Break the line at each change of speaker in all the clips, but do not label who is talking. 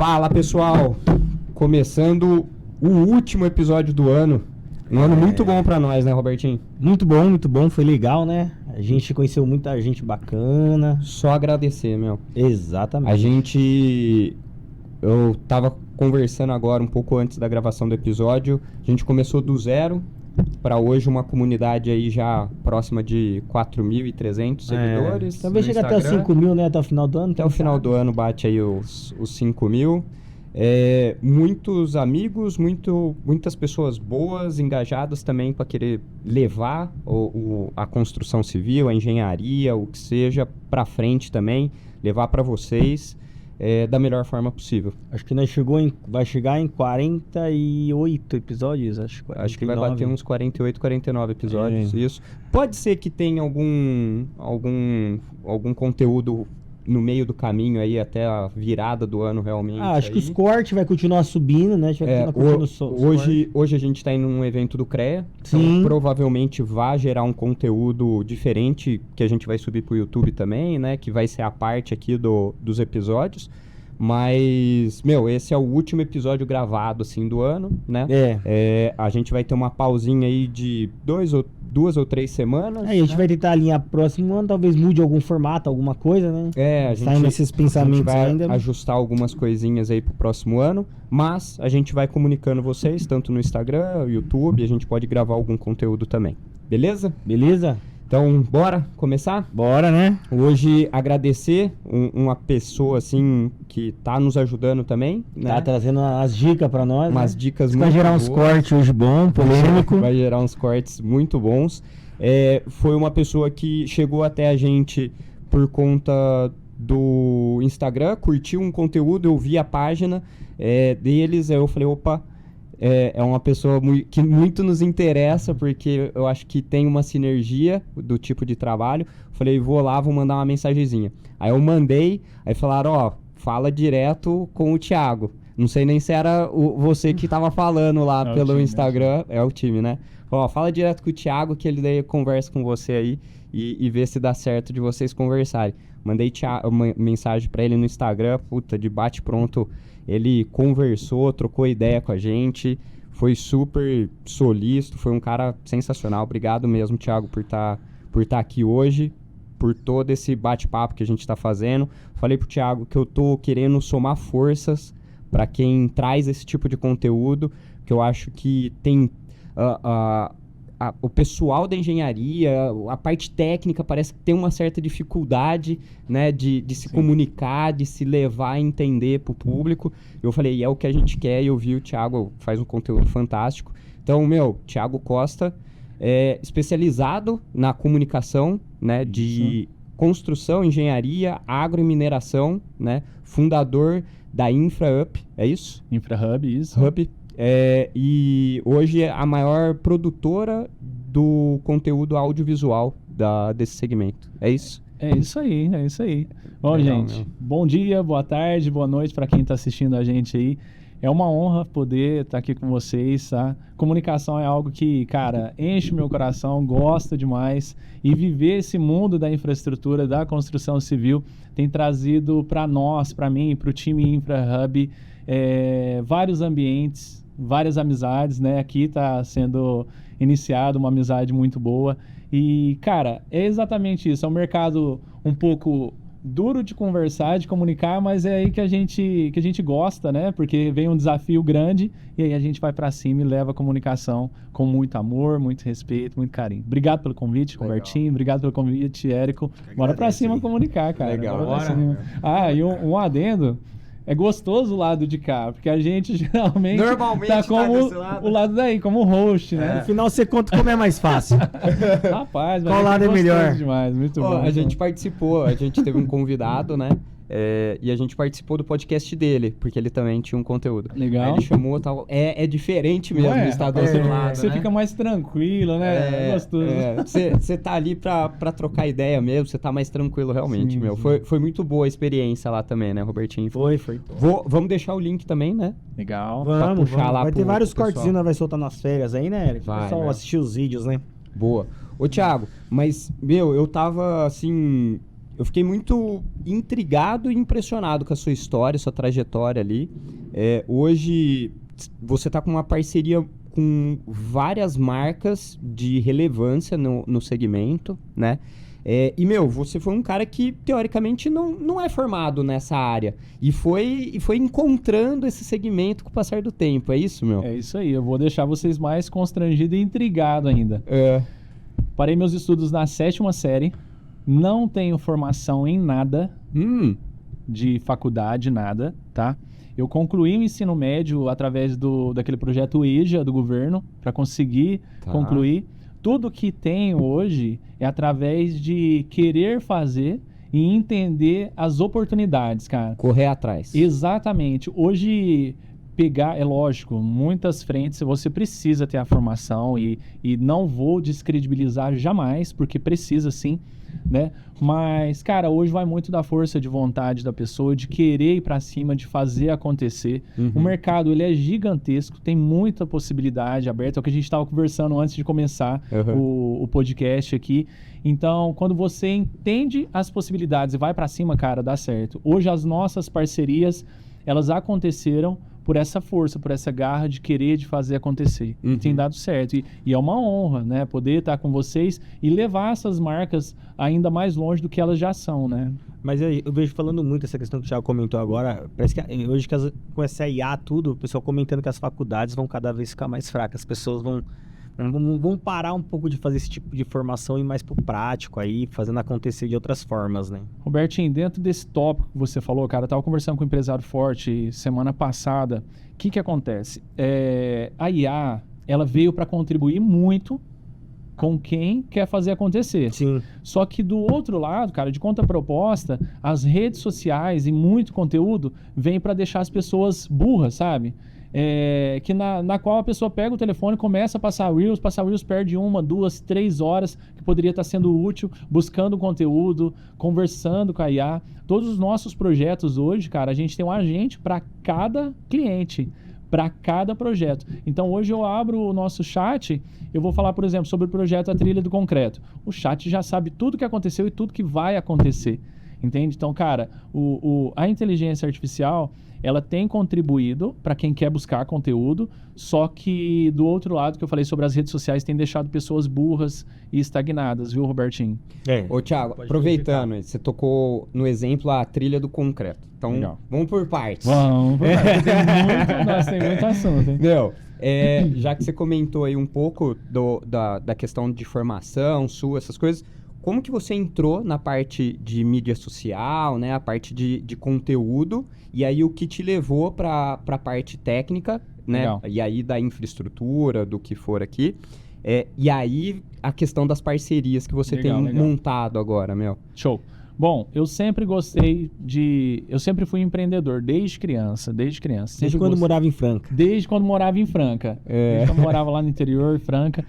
Fala, pessoal! Começando o último episódio do ano. Um ano muito bom pra nós, né, Robertinho?
Muito bom, foi legal, né? A gente conheceu muita gente bacana.
Só agradecer, meu.
Exatamente.
Eu tava conversando agora, um pouco antes da gravação do episódio. A gente começou do zero para hoje uma comunidade aí já próxima de 4.300 seguidores.
Talvez chegue até os 5.000, né? Até o final do ano.
Até o final do ano bate aí os 5.000. Muitos amigos, muitas pessoas boas, engajadas também para querer levar a construção civil, a engenharia, o que seja para frente também, levar para vocês da melhor forma possível.
Acho que nós vai chegar em 48 episódios, acho
que vai bater uns 48, 49 episódios, isso. Pode ser que tenha algum conteúdo no meio do caminho aí até a virada do ano realmente.
Acho que os cortes vai continuar subindo, né?
Hoje a gente está indo num evento do CREA.
Sim.
Então provavelmente vai gerar um conteúdo diferente que a gente vai subir pro YouTube também, né? Que vai ser a parte aqui dos episódios. Mas, esse é o último episódio gravado, assim, do ano, né? A gente vai ter uma pausinha aí de 2 ou 3 semanas.
A gente vai tentar alinhar próximo ano, talvez mude algum formato, alguma coisa, né?
A gente
nesses pensamentos
vai
ainda.
Ajustar algumas coisinhas aí pro próximo ano, mas a gente vai comunicando vocês, tanto no Instagram, YouTube, a gente pode gravar algum conteúdo também. Beleza?
Beleza?
Então, bora começar?
Bora, né?
Hoje, agradecer uma pessoa, assim, que tá nos ajudando também, né?
Tá trazendo as dicas pra nós,
umas
né?
dicas muito
boas. Vai gerar uns cortes hoje bom, polêmico.
Vai gerar uns cortes muito bons. Foi uma pessoa que chegou até a gente por conta do Instagram, curtiu um conteúdo, eu vi a página deles, aí eu falei, opa... É uma pessoa que muito nos interessa, porque eu acho que tem uma sinergia do tipo de trabalho. Falei, vou lá, vou mandar uma mensagenzinha. Aí eu mandei, aí falaram, fala direto com o Thiago. Não sei nem se era você que tava falando lá pelo Instagram. É o time, né? Fala direto com o Thiago, que ele daí conversa com você aí e vê se dá certo de vocês conversarem. Mandei uma mensagem pra ele no Instagram, de bate pronto. Ele conversou, trocou ideia com a gente, foi super solícito, foi um cara sensacional. Obrigado mesmo, Thiago, por tá aqui hoje, por todo esse bate-papo que a gente está fazendo. Falei pro Thiago que eu tô querendo somar forças para quem traz esse tipo de conteúdo, que eu acho que tem... o pessoal da engenharia, a parte técnica parece que tem uma certa dificuldade, né, de se comunicar, de se levar a entender para o público. Eu falei, é o que a gente quer, e eu vi o Thiago faz um conteúdo fantástico. Então, Thiago Costa é especializado na comunicação, né, de construção, engenharia, agro e mineração, né, fundador da InfraUp, é isso?
InfraHub, isso.
Hub. E hoje é a maior produtora do conteúdo audiovisual desse segmento. É isso?
É isso aí. Bom,
legal,
gente, bom dia, boa tarde, boa noite para quem está assistindo a gente aí. É uma honra poder estar aqui com vocês, tá? Comunicação é algo que, cara, enche o meu coração, gosto demais. E viver esse mundo da infraestrutura, da construção civil, tem trazido para nós, para mim, para o time InfraHub, vários ambientes, várias amizades, né? Aqui está sendo iniciada uma amizade muito boa. E, cara, é exatamente isso. É um mercado um pouco duro de conversar, de comunicar, mas é aí que a gente gosta, né? Porque vem um desafio grande e aí a gente vai para cima e leva a comunicação com muito amor, muito respeito, muito carinho. Obrigado pelo convite, Robertinho. Obrigado pelo convite, Érico. Bora para cima comunicar, cara.
Legal.
Bora. E um adendo. É gostoso o lado de cá, porque a gente geralmente tá como o lado daí, como host, né?
No final você conta como é mais fácil.
Rapaz,
qual lado é melhor?
Demais, muito bom.
A gente participou, a gente teve um convidado, né? E a gente participou do podcast dele, porque ele também tinha um conteúdo.
Legal.
Aí ele chamou tal. É diferente mesmo estar do outro lado.
Você fica mais tranquilo, né? É gostoso.
Você tá ali pra trocar ideia mesmo, você tá mais tranquilo realmente, sim. Foi muito boa a experiência lá também, né, Robertinho?
Foi.
Vamos deixar o link também, né?
Legal.
Vamos.
Lá
vai ter vários cortezinhos, nós vai soltar nas férias aí, né, Eric?
Vai,
pessoal assistir os vídeos, né?
Boa. Ô, Thiago, mas, eu tava assim... eu fiquei muito intrigado e impressionado com a sua história, sua trajetória ali. Hoje, você está com uma parceria com várias marcas de relevância no segmento, né? Você foi um cara que, teoricamente, não é formado nessa área. E foi encontrando esse segmento com o passar do tempo. É isso, meu?
É isso aí. Eu vou deixar vocês mais constrangidos e intrigados ainda. Parei meus estudos na 7ª série. Não tenho formação em nada de faculdade, nada, tá? Eu concluí o ensino médio através daquele projeto EJA do governo para conseguir concluir. Tudo que tenho hoje é através de querer fazer e entender as oportunidades, cara.
Correr atrás.
Exatamente. Hoje, é lógico, muitas frentes você precisa ter a formação e não vou descredibilizar jamais, porque precisa sim, né? Mas, cara, hoje vai muito da força de vontade da pessoa, de querer ir pra cima, de fazer acontecer. O mercado, ele é gigantesco, tem muita possibilidade aberta. É o que a gente estava conversando antes de começar o podcast aqui. Então, quando você entende as possibilidades e vai pra cima, cara, dá certo. Hoje, as nossas parcerias, elas aconteceram por essa força, por essa garra de querer, de fazer acontecer. E tem dado certo. E é uma honra, né? Poder estar com vocês e levar essas marcas ainda mais longe do que elas já são, né?
Mas eu vejo falando muito essa questão que o Thiago comentou agora. Parece que hoje, com essa IA tudo, o pessoal comentando que as faculdades vão cada vez ficar mais fracas. As pessoas vão parar um pouco de fazer esse tipo de formação e ir mais pro prático aí, fazendo acontecer de outras formas, né?
Robertinho, dentro desse tópico que você falou, cara, eu tava conversando com um empresário forte semana passada. O que acontece? A IA, ela veio para contribuir muito com quem quer fazer acontecer.
Sim.
Só que do outro lado, cara, de contraproposta, as redes sociais e muito conteúdo vem para deixar as pessoas burras, sabe? Na qual a pessoa pega o telefone, começa a passar Reels, perde 1, 2, 3 horas que poderia estar sendo útil, buscando conteúdo, conversando com a IA. Todos os nossos projetos hoje, cara, a gente tem um agente para cada cliente, para cada projeto. Então hoje eu abro o nosso chat, eu vou falar, por exemplo, sobre o projeto A Trilha do Concreto. O chat já sabe tudo que aconteceu e tudo que vai acontecer. Entende? Então, cara, a inteligência artificial, ela tem contribuído para quem quer buscar conteúdo, só que do outro lado, que eu falei sobre as redes sociais, tem deixado pessoas burras e estagnadas, viu, Robertinho?
Ô, Thiago, aproveitando, você tocou no exemplo a trilha do concreto. Então,
Legal.
Vamos por partes.
Vamos por partes. Tem muito assunto, hein?
Já que você comentou aí um pouco da questão de formação sua, essas coisas, como que você entrou na parte de mídia social, né? A parte de conteúdo, e aí o que te levou para a parte técnica, né?
Legal.
E aí da infraestrutura, do que for aqui. E aí a questão das parcerias que você tem montado agora, meu.
Show. Bom, eu sempre gostei eu sempre fui empreendedor, desde criança.
Desde quando morava em Franca?
Desde quando morava em Franca. Desde quando morava lá no interior, Franca.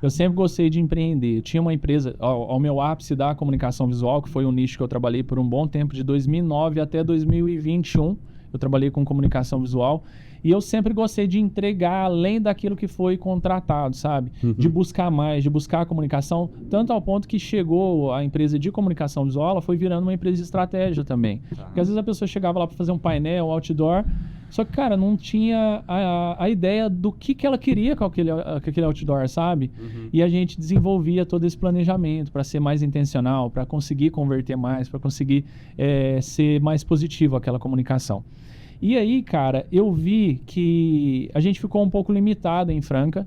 Eu sempre gostei de empreender. Eu tinha uma empresa, ao meu ápice da comunicação visual, que foi um nicho que eu trabalhei por um bom tempo, de 2009 até 2021. Eu trabalhei com comunicação visual. E eu sempre gostei de entregar além daquilo que foi contratado, sabe? De buscar mais, de buscar a comunicação, tanto ao ponto que chegou a empresa de comunicação visual, ela foi virando uma empresa de estratégia também. Porque às vezes a pessoa chegava lá para fazer um painel, um outdoor, só que, cara, não tinha a ideia do que ela queria com aquele outdoor, sabe? E a gente desenvolvia todo esse planejamento para ser mais intencional, para conseguir converter mais, para conseguir ser mais positivo aquela comunicação. E aí, cara, eu vi que a gente ficou um pouco limitado em Franca,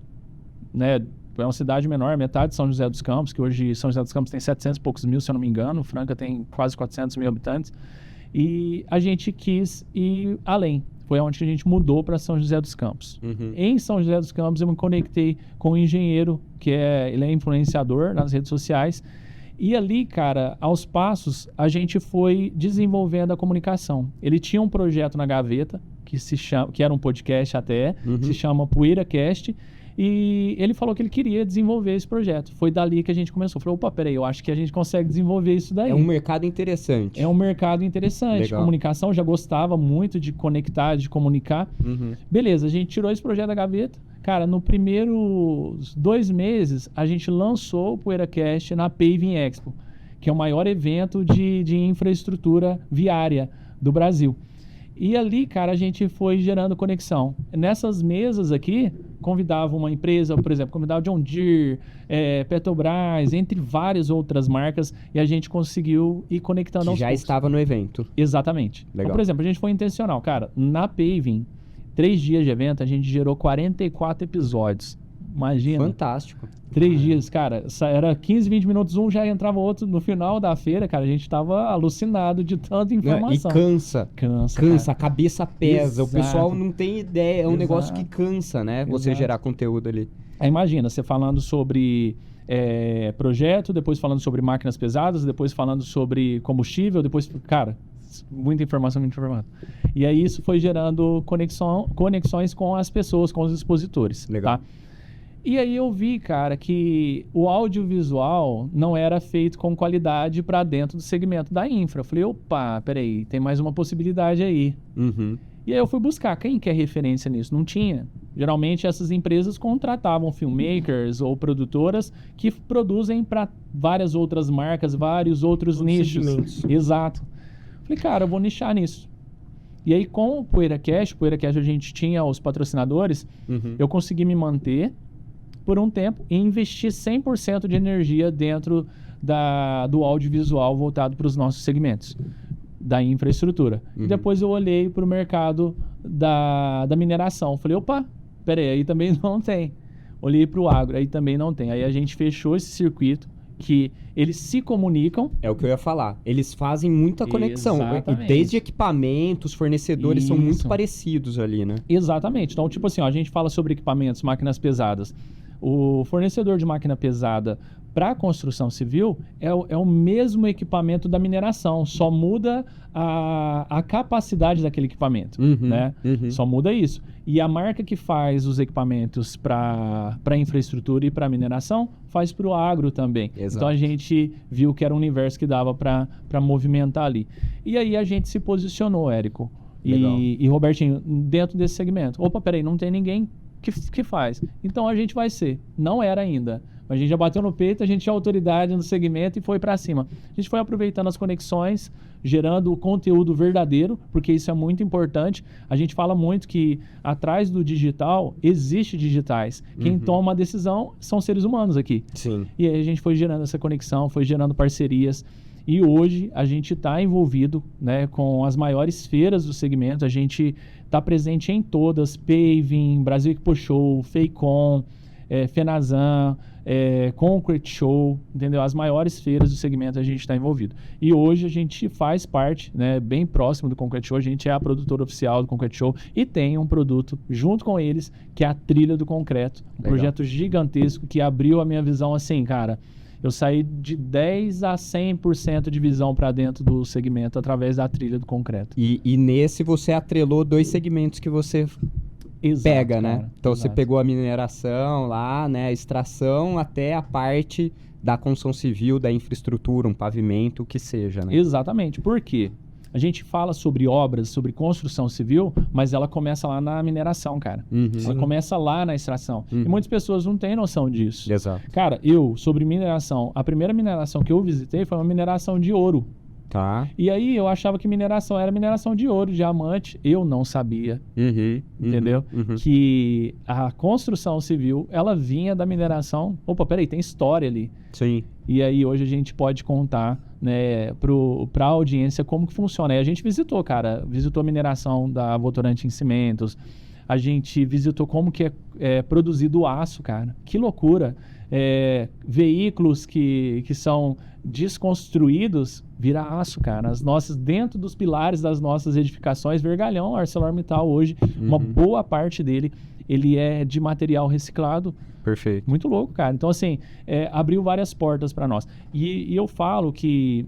né? É uma cidade menor, metade de São José dos Campos, que hoje São José dos Campos tem 700 e poucos mil, se eu não me engano. Franca tem quase 400 mil habitantes. E a gente quis ir além. Foi onde que a gente mudou para São José dos Campos. Em São José dos Campos, eu me conectei com um engenheiro, ele é influenciador nas redes sociais. E ali, cara, aos passos, a gente foi desenvolvendo a comunicação. Ele tinha um projeto na gaveta, que era um podcast até, que se chama PoeiraCast, e ele falou que ele queria desenvolver esse projeto. Foi dali que a gente começou. Falou, opa, peraí, eu acho que a gente consegue desenvolver isso daí.
É um mercado interessante.
É um mercado interessante.
Legal.
Comunicação, já gostava muito de conectar, de comunicar. Beleza, a gente tirou esse projeto da gaveta. Cara, no primeiros 2 meses, a gente lançou o PoeiraCast na Paving Expo, que é o maior evento de infraestrutura viária do Brasil. E ali, cara, a gente foi gerando conexão. Nessas mesas aqui, convidava uma empresa, por exemplo, convidava o John Deere, Petrobras, entre várias outras marcas, e a gente conseguiu ir conectando aos
já
poucos.
estava no evento.
Exatamente.
Legal.
Então, por exemplo, a gente foi intencional. Cara, na Paving, 3 dias de evento, a gente gerou 44 episódios. Imagina.
Fantástico.
3 dias, cara, era 15, 20 minutos, um já entrava outro. No final da feira, cara, a gente tava alucinado de tanta informação.
E cansa.
Cansa,
a cabeça pesa.
Exato.
O pessoal não tem ideia. É um
Exato.
negócio que cansa, né? Você
Exato.
gerar conteúdo ali.
Aí imagina, você falando sobre projeto, depois falando sobre máquinas pesadas, depois falando sobre combustível, depois, cara, muita informação. E aí isso foi gerando conexões com as pessoas, com os expositores.
Legal.
Tá? E aí eu vi, cara, que o audiovisual não era feito com qualidade para dentro do segmento da infra. Eu falei, opa, peraí, tem mais uma possibilidade aí.
Uhum.
E aí eu fui buscar quem quer referência nisso. Não tinha. Geralmente essas empresas contratavam filmmakers ou produtoras que produzem para várias outras marcas, vários outros nichos.
Segmentos.
Exato. Falei, cara, eu vou nichar nisso. E aí com o PoeiraCast a gente tinha os patrocinadores,
Uhum.
eu consegui me manter por um tempo e investir 100% de energia dentro do audiovisual voltado para os nossos segmentos da infraestrutura.
Uhum.
E depois eu olhei para o mercado da mineração. Falei, opa, peraí, aí também não tem. Olhei para o agro, aí também não tem. Aí a gente fechou esse circuito que eles se comunicam.
É o que eu ia falar. Eles fazem muita conexão.
Exatamente.
E desde equipamentos, fornecedores são muito
Isso.
parecidos ali, né?
Exatamente. Então, tipo assim, ó, a gente fala sobre equipamentos, máquinas pesadas. O fornecedor de máquina pesada para a construção civil é o mesmo equipamento da mineração, só muda a capacidade daquele equipamento,
Uhum,
né?
uhum.
Só muda isso. E a marca que faz os equipamentos para infraestrutura e para mineração faz para o agro também.
Exato.
Então a gente viu que era um universo que dava para movimentar ali. E aí a gente se posicionou, Érico.
Legal.
E Robertinho, dentro desse segmento. Opa, peraí, não tem ninguém que faz. Então a gente vai ser. Não era ainda. A gente já bateu no peito, a gente tinha autoridade no segmento e foi para cima. A gente foi aproveitando as conexões, gerando conteúdo verdadeiro, porque isso é muito importante. A gente fala muito que atrás do digital existe digitais. Quem toma a decisão são seres humanos aqui.
Sim.
E aí a gente foi gerando essa conexão, foi gerando parcerias. E hoje a gente está envolvido, né, com as maiores feiras do segmento. A gente está presente em todas: Paving, Brasil Expo Show, Feicon, Fenazan, Concrete Show, entendeu? As maiores feiras do segmento a gente está envolvido. E hoje a gente faz parte, né, bem próximo do Concrete Show. A gente é a produtora oficial do Concrete Show e tem um produto junto com eles, que é a Trilha do Concreto. Um
Legal.
projeto gigantesco que abriu a minha visão assim, cara. Eu saí de 10% a 100% de visão para dentro do segmento através da Trilha do Concreto.
E nesse você atrelou 2 segmentos que você
Exato,
pega, né?
cara,
Então você
exato.
pegou a mineração lá, né? A extração até a parte da construção civil, da infraestrutura, um pavimento, o que seja, né?
Exatamente. Por quê? A gente fala sobre obras, sobre construção civil, mas ela começa lá na mineração, cara.
Uhum.
Ela começa lá na extração.
Uhum.
E muitas pessoas não têm noção disso.
Exato.
Cara, sobre mineração, a primeira mineração que eu visitei foi uma mineração de ouro.
Tá.
E aí eu achava que mineração era mineração de ouro, diamante. Eu não sabia,
Uhum.
entendeu?
Uhum.
Que a construção civil, ela vinha da mineração. Opa, peraí, tem história ali.
Sim.
E aí hoje a gente pode contar, né, pra audiência como que funciona. E a gente visitou a mineração da Votorantim Cimentos. A gente visitou como que é produzido o aço, cara. Que loucura. Veículos que são desconstruídos vira aço, cara. Dentro dos pilares das nossas edificações, vergalhão, ArcelorMittal hoje, uma boa parte dele, ele é de material reciclado.
Perfeito.
Muito louco, cara. Então, assim, abriu várias portas para nós. E eu falo que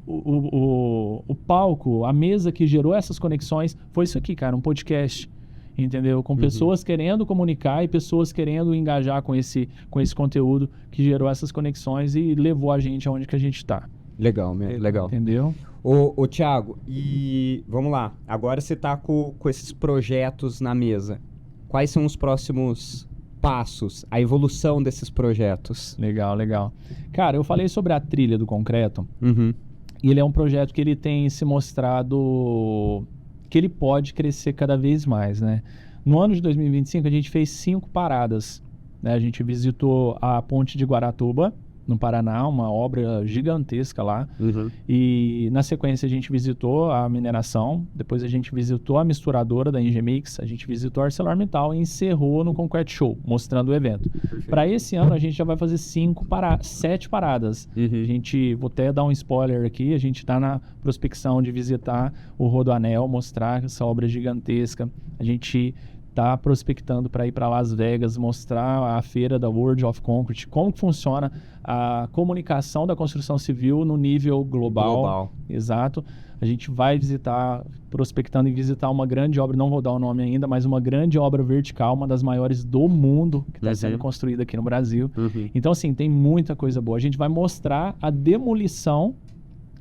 o palco, a mesa que gerou essas conexões foi isso aqui, cara, um podcast. Entendeu? Com pessoas querendo comunicar e pessoas querendo engajar com esse conteúdo que gerou essas conexões e levou a gente aonde que a gente está.
Legal, legal.
Entendeu?
Ô Thiago, e vamos lá. Agora você tá com esses projetos na mesa. Quais são os próximos passos, a evolução desses projetos?
Legal, legal. Cara, eu falei sobre a trilha do concreto.
Uhum.
E ele é um projeto que ele tem se mostrado que ele pode crescer cada vez mais, né? No ano de 2025, a gente fez 5 paradas, né? A gente visitou a Ponte de Guaratuba, no Paraná, uma obra gigantesca lá.
Uhum.
E na sequência a gente visitou a mineração, depois a gente visitou a misturadora da Engemix, a gente visitou a ArcelorMittal e encerrou no Concrete Show, mostrando o evento. Para esse ano a gente já vai fazer 7 paradas.
Uhum.
A gente, vou até dar um spoiler aqui, a gente está na prospecção de visitar o Rodoanel, mostrar essa obra gigantesca. A gente está prospectando para ir para Las Vegas, mostrar a feira da World of Concrete, como funciona a comunicação da construção civil no nível global. Exato. A gente vai visitar, prospectando e visitar uma grande obra, não vou dar o nome ainda, mas uma grande obra vertical, uma das maiores do mundo, que está sendo construída aqui no Brasil.
Uhum.
Então, assim, tem muita coisa boa. A gente vai mostrar a demolição,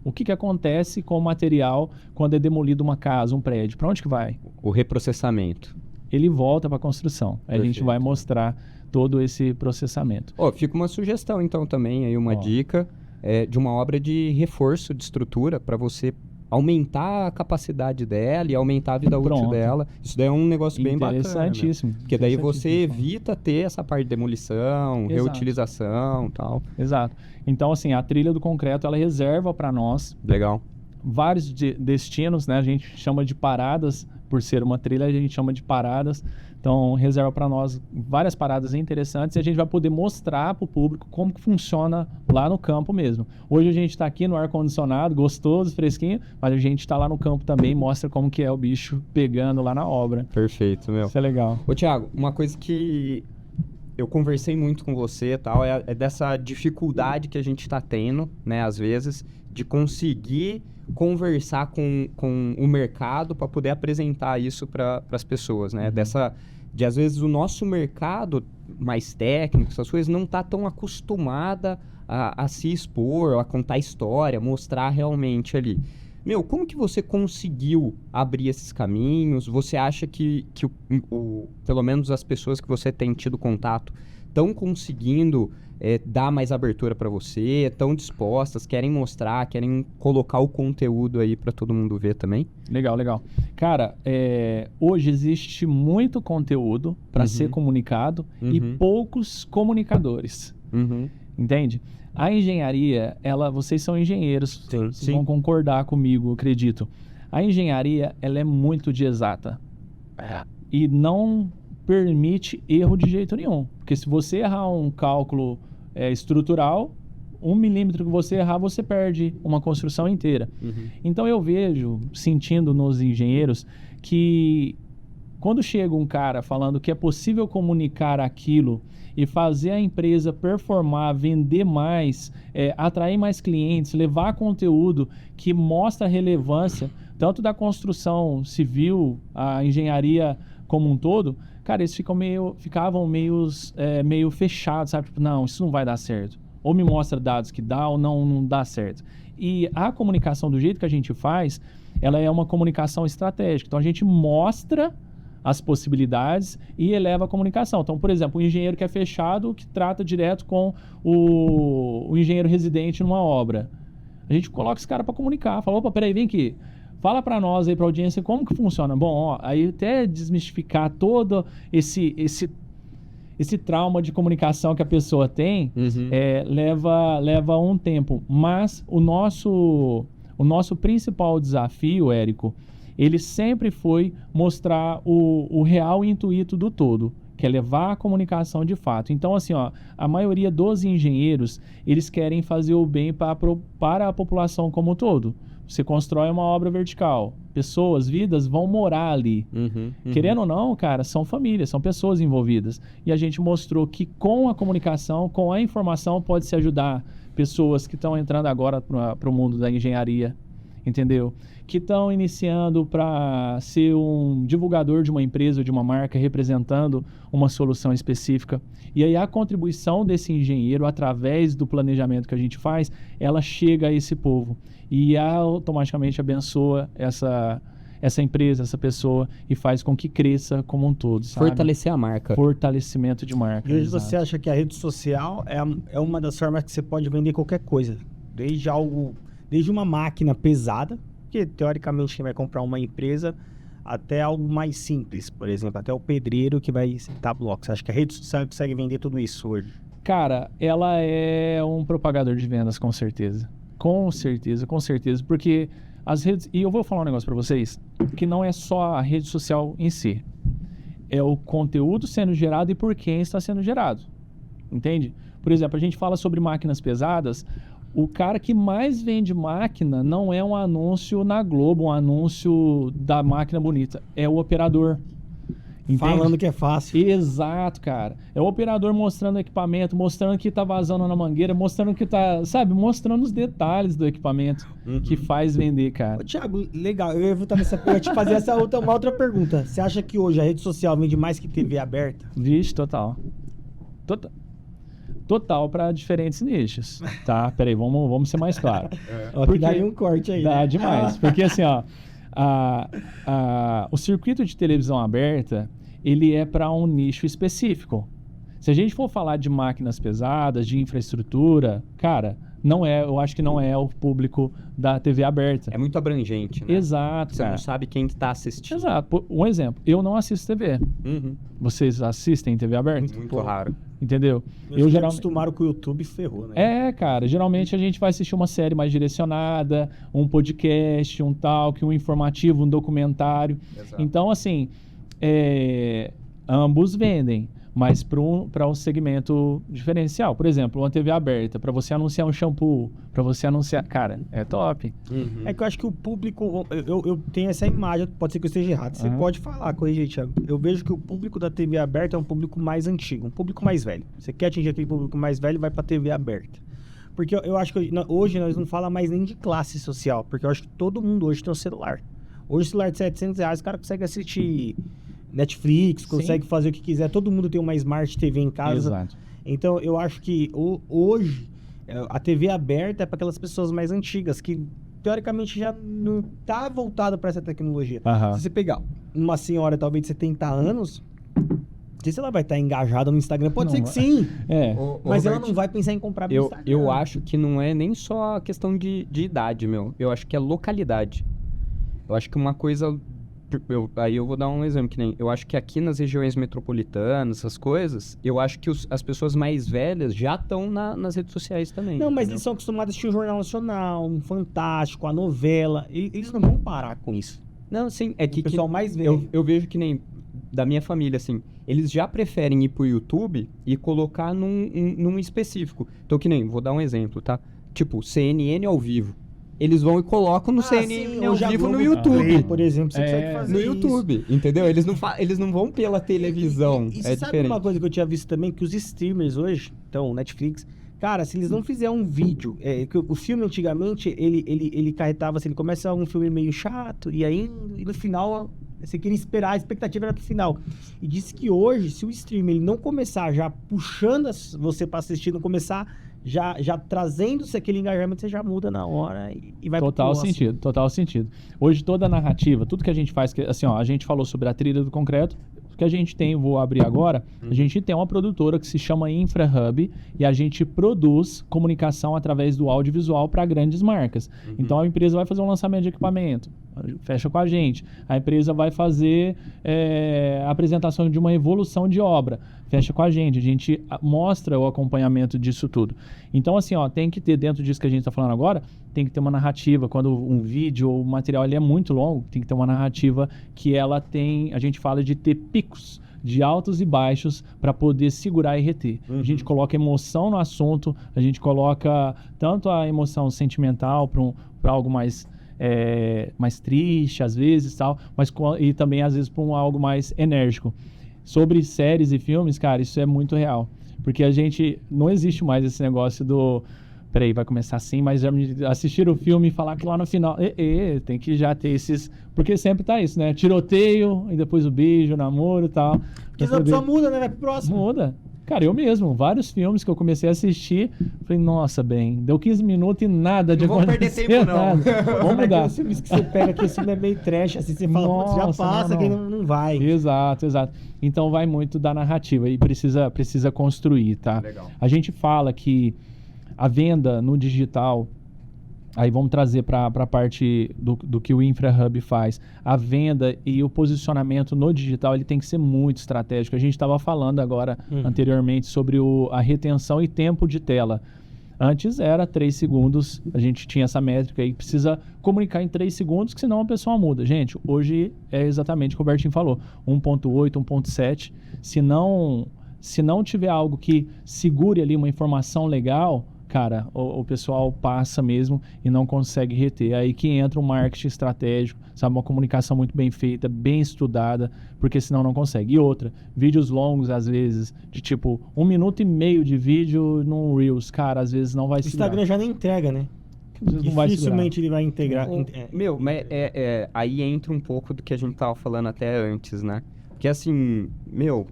o que acontece com o material quando é demolido uma casa, um prédio. Para onde que vai?
O reprocessamento.
Ele volta para a construção. Aí a gente vai mostrar todo esse processamento.
Fica uma sugestão, então, também, aí uma dica de uma obra de reforço de estrutura para você aumentar a capacidade dela e aumentar a vida útil dela. Isso daí é um negócio bem bacana.
Interessantíssimo.
Porque daí você evita ter essa parte de demolição, reutilização e tal.
Exato. Então, assim, a trilha do concreto, ela reserva para nós
Legal.
vários destinos, né? A gente chama de paradas, por ser uma trilha, a gente chama de paradas. Então, reserva para nós várias paradas interessantes e a gente vai poder mostrar para o público como que funciona lá no campo mesmo. Hoje a gente está aqui no ar-condicionado, gostoso, fresquinho, mas a gente está lá no campo também e mostra como que é o bicho pegando lá na obra.
Perfeito, meu.
Isso é legal.
Ô, Thiago, uma coisa que eu conversei muito com você e tal, é dessa dificuldade que a gente está tendo, né, às vezes, de conseguir conversar com o mercado para poder apresentar isso para as pessoas, né? De às vezes o nosso mercado mais técnico, essas coisas, não está tão acostumada a se expor, a contar história, mostrar realmente ali. Meu, como que você conseguiu abrir esses caminhos? Você acha que pelo menos as pessoas que você tem tido contato estão conseguindo dar mais abertura para você, estão dispostas, querem mostrar, querem colocar o conteúdo aí para todo mundo ver também?
Legal, legal. Cara, hoje existe muito conteúdo para ser comunicado e poucos comunicadores. Entende? A engenharia, vocês são engenheiros, vocês vão concordar comigo, eu acredito. A engenharia, ela é muito de exata. E não permite erro de jeito nenhum. Porque se você errar um cálculo estrutural, 1 milímetro que você errar, você perde uma construção inteira. Então eu vejo, sentindo nos engenheiros, que quando chega um cara falando que é possível comunicar aquilo e fazer a empresa performar, vender mais, atrair mais clientes, levar conteúdo que mostra a relevância, tanto da construção civil, a engenharia como um todo, cara, eles ficavam meio fechados, sabe? Tipo, não, isso não vai dar certo. Ou me mostra dados que dá ou não dá certo. E a comunicação do jeito que a gente faz, ela é uma comunicação estratégica. Então, a gente mostra as possibilidades e eleva a comunicação. Então, por exemplo, o engenheiro que é fechado, que trata direto com o engenheiro residente numa obra. A gente coloca esse cara para comunicar. Fala, opa, peraí, vem aqui. Fala para nós aí, para a audiência, como que funciona. Bom, aí até desmistificar todo esse trauma de comunicação que a pessoa tem, leva um tempo. Mas o nosso principal desafio, Érico, ele sempre foi mostrar o real intuito do todo, que é levar a comunicação de fato. Então, assim, a maioria dos engenheiros, eles querem fazer o bem para a população como um todo. Você constrói uma obra vertical, pessoas, vidas vão morar ali. Querendo ou não, cara, são famílias, são pessoas envolvidas. E a gente mostrou que com a comunicação, com a informação, pode se ajudar pessoas que estão entrando agora para o mundo da engenharia, entendeu? Que estão iniciando para ser um divulgador de uma empresa ou de uma marca representando uma solução específica. E aí a contribuição desse engenheiro, através do planejamento que a gente faz, ela chega a esse povo e automaticamente abençoa essa empresa, essa pessoa e faz com que cresça como um todo, sabe?
Fortalecer a marca.
Fortalecimento de marca.
E hoje
exato.
você acha que a rede social é uma das formas que você pode vender qualquer coisa. Desde uma máquina pesada, que teoricamente quem vai comprar uma empresa, até algo mais simples, por exemplo, até o pedreiro que vai sentar blocos. Você acha que a rede social consegue vender tudo isso hoje?
Cara, ela é um propagador de vendas, com certeza. Com certeza, com certeza. Porque as redes... E eu vou falar um negócio pra vocês, que não é só a rede social em si. É o conteúdo sendo gerado e por quem está sendo gerado. Entende? Por exemplo, a gente fala sobre máquinas pesadas. O cara que mais vende máquina não é um anúncio na Globo, um anúncio da máquina bonita. É o operador. Entende?
Falando que é fácil.
Exato, cara. É o operador mostrando o equipamento, mostrando que tá vazando na mangueira, mostrando que tá, sabe, mostrando os detalhes do equipamento que faz vender, cara.
Ô, Thiago, legal. Eu ia te fazer uma outra pergunta. Você acha que hoje a rede social vende mais que TV aberta?
Vixe, total. Total para diferentes nichos, tá? Peraí, vamos ser mais claro.
Porque daria um corte aí.
Dá
né?
demais. Porque assim, ó, o circuito de televisão aberta, ele é para um nicho específico. Se a gente for falar de máquinas pesadas, de infraestrutura, cara, eu acho que não é o público da TV aberta.
É muito abrangente, né?
Exato,
Você
cara.
não sabe quem está assistindo.
Exato. Um exemplo, eu não assisto TV. Vocês assistem TV aberta?
Muito raro.
Entendeu?
Eu já acostumaram com o YouTube e ferrou, né?
Cara, geralmente a gente vai assistir uma série mais direcionada, um podcast, um talk, um informativo, um documentário.
Exato.
Então, assim, ambos vendem, mas para um segmento diferencial. Por exemplo, uma TV aberta, para você anunciar um shampoo, para você anunciar... Cara, é top.
É que eu acho que o público... Eu tenho essa imagem, pode ser que eu esteja errado. Você pode falar, corrigir, Thiago. Eu vejo que o público da TV aberta é um público mais antigo, um público mais velho. Você quer atingir aquele público mais velho, vai pra TV aberta. Porque eu acho que hoje nós não falamos mais nem de classe social, porque eu acho que todo mundo hoje tem um celular. Hoje o celular de R$700, o cara consegue assistir Netflix, consegue fazer o que quiser. Todo mundo tem uma Smart TV em casa.
Exato.
Então, eu acho que hoje a TV aberta é para aquelas pessoas mais antigas, que teoricamente já não tá voltada para essa tecnologia. Se você pegar uma senhora, talvez de 70 anos, não sei se ela vai estar engajada no Instagram. Pode ser que sim. Mas ela não vai pensar em comprar no Instagram.
Eu acho que não é nem só a questão de idade, meu. Eu acho que é localidade. Eu acho que uma coisa... Aí eu vou dar um exemplo, que nem... Eu acho que aqui nas regiões metropolitanas, essas coisas, eu acho que as pessoas mais velhas já estão nas redes sociais também.
Não, mas eles são acostumados a assistir o Jornal Nacional, um Fantástico, a novela. Eles não vão parar com isso.
Não, sim. É que
o pessoal mais velho.
Eu vejo que nem da minha família, assim, eles já preferem ir pro YouTube e colocar num específico. Então, que nem... Vou dar um exemplo, tá? Tipo, CNN ao vivo. Eles vão e colocam no CNN ao vivo no YouTube.
Por exemplo, você consegue fazer
no YouTube, entendeu? Eles não vão pela televisão.
E você sabe uma coisa que eu tinha visto também? Que os streamers hoje, então, Netflix, cara, se eles não fizerem um vídeo... que o filme, antigamente, ele carretava assim, ele começa um filme meio chato, e no final... Você queria esperar, a expectativa era pro final. E disse que hoje, se o streamer ele não começar já puxando você para assistir, não começar... Já trazendo-se aquele engajamento, você já muda na hora e vai
total sentido. Hoje toda a narrativa, tudo que a gente faz, assim, ó, a gente falou sobre a trilha do concreto, o que a gente tem, vou abrir agora, a gente tem uma produtora que se chama InfraHub e a gente produz comunicação através do audiovisual para grandes marcas. Então a empresa vai fazer um lançamento de equipamento, fecha com a gente. A empresa vai fazer a apresentação de uma evolução de obra, fecha com a gente mostra o acompanhamento disso tudo. Então, assim, ó, tem que ter, dentro disso que a gente está falando agora, tem que ter uma narrativa. Quando um vídeo ou um material ele é muito longo, tem que ter uma narrativa que ela tem, a gente fala de ter picos de altos e baixos para poder segurar e reter. A gente coloca emoção no assunto, a gente coloca tanto a emoção sentimental para algo mais triste, às vezes, tal, e também, às vezes, para algo mais enérgico. Sobre séries e filmes, cara, isso é muito real. Porque não existe mais esse negócio do... Peraí, vai começar assim, mas já assistir o filme e falar que lá no final... tem que já ter esses... Porque sempre tá isso, né? Tiroteio, e depois o beijo, o namoro e tal.
Porque a pessoa muda, né? Vai pro próximo.
Muda. Cara, eu mesmo, vários filmes que eu comecei a assistir, falei, nossa, bem, deu 15 minutos e nada de
Não vou perder
acontecer,
tempo, não.
nada. Vamos mudar.
Aqueles filmes que você pega que esse filme é meio trash, assim, você fala, putz, já
Nossa,
passa,
não.
que não vai.
Exato. Então vai muito da narrativa e precisa construir, tá?
Legal.
A gente fala que a venda no digital, aí vamos trazer para a parte do que o InfraHub faz. A venda e o posicionamento no digital, ele tem que ser muito estratégico. A gente estava falando agora, anteriormente, sobre a retenção e tempo de tela. Antes era 3 segundos, a gente tinha essa métrica aí, precisa comunicar em 3 segundos, que senão a pessoa muda. Gente, hoje é exatamente o que o Bertinho falou, 1.8, 1.7. Se não tiver algo que segure ali uma informação legal, cara, o pessoal passa mesmo e não consegue reter. Aí que entra um marketing estratégico, sabe, uma comunicação muito bem feita, bem estudada, porque senão não consegue. E outra, vídeos longos às vezes, de tipo 1 minuto e meio de vídeo num Reels, cara, às vezes não vai
O
segurar.
Instagram já nem entrega, né?
Às vezes não vai segurar.
Dificilmente ele vai integrar.
Meu, mas aí entra um pouco do que a gente tava falando até antes, né? Que assim, meu,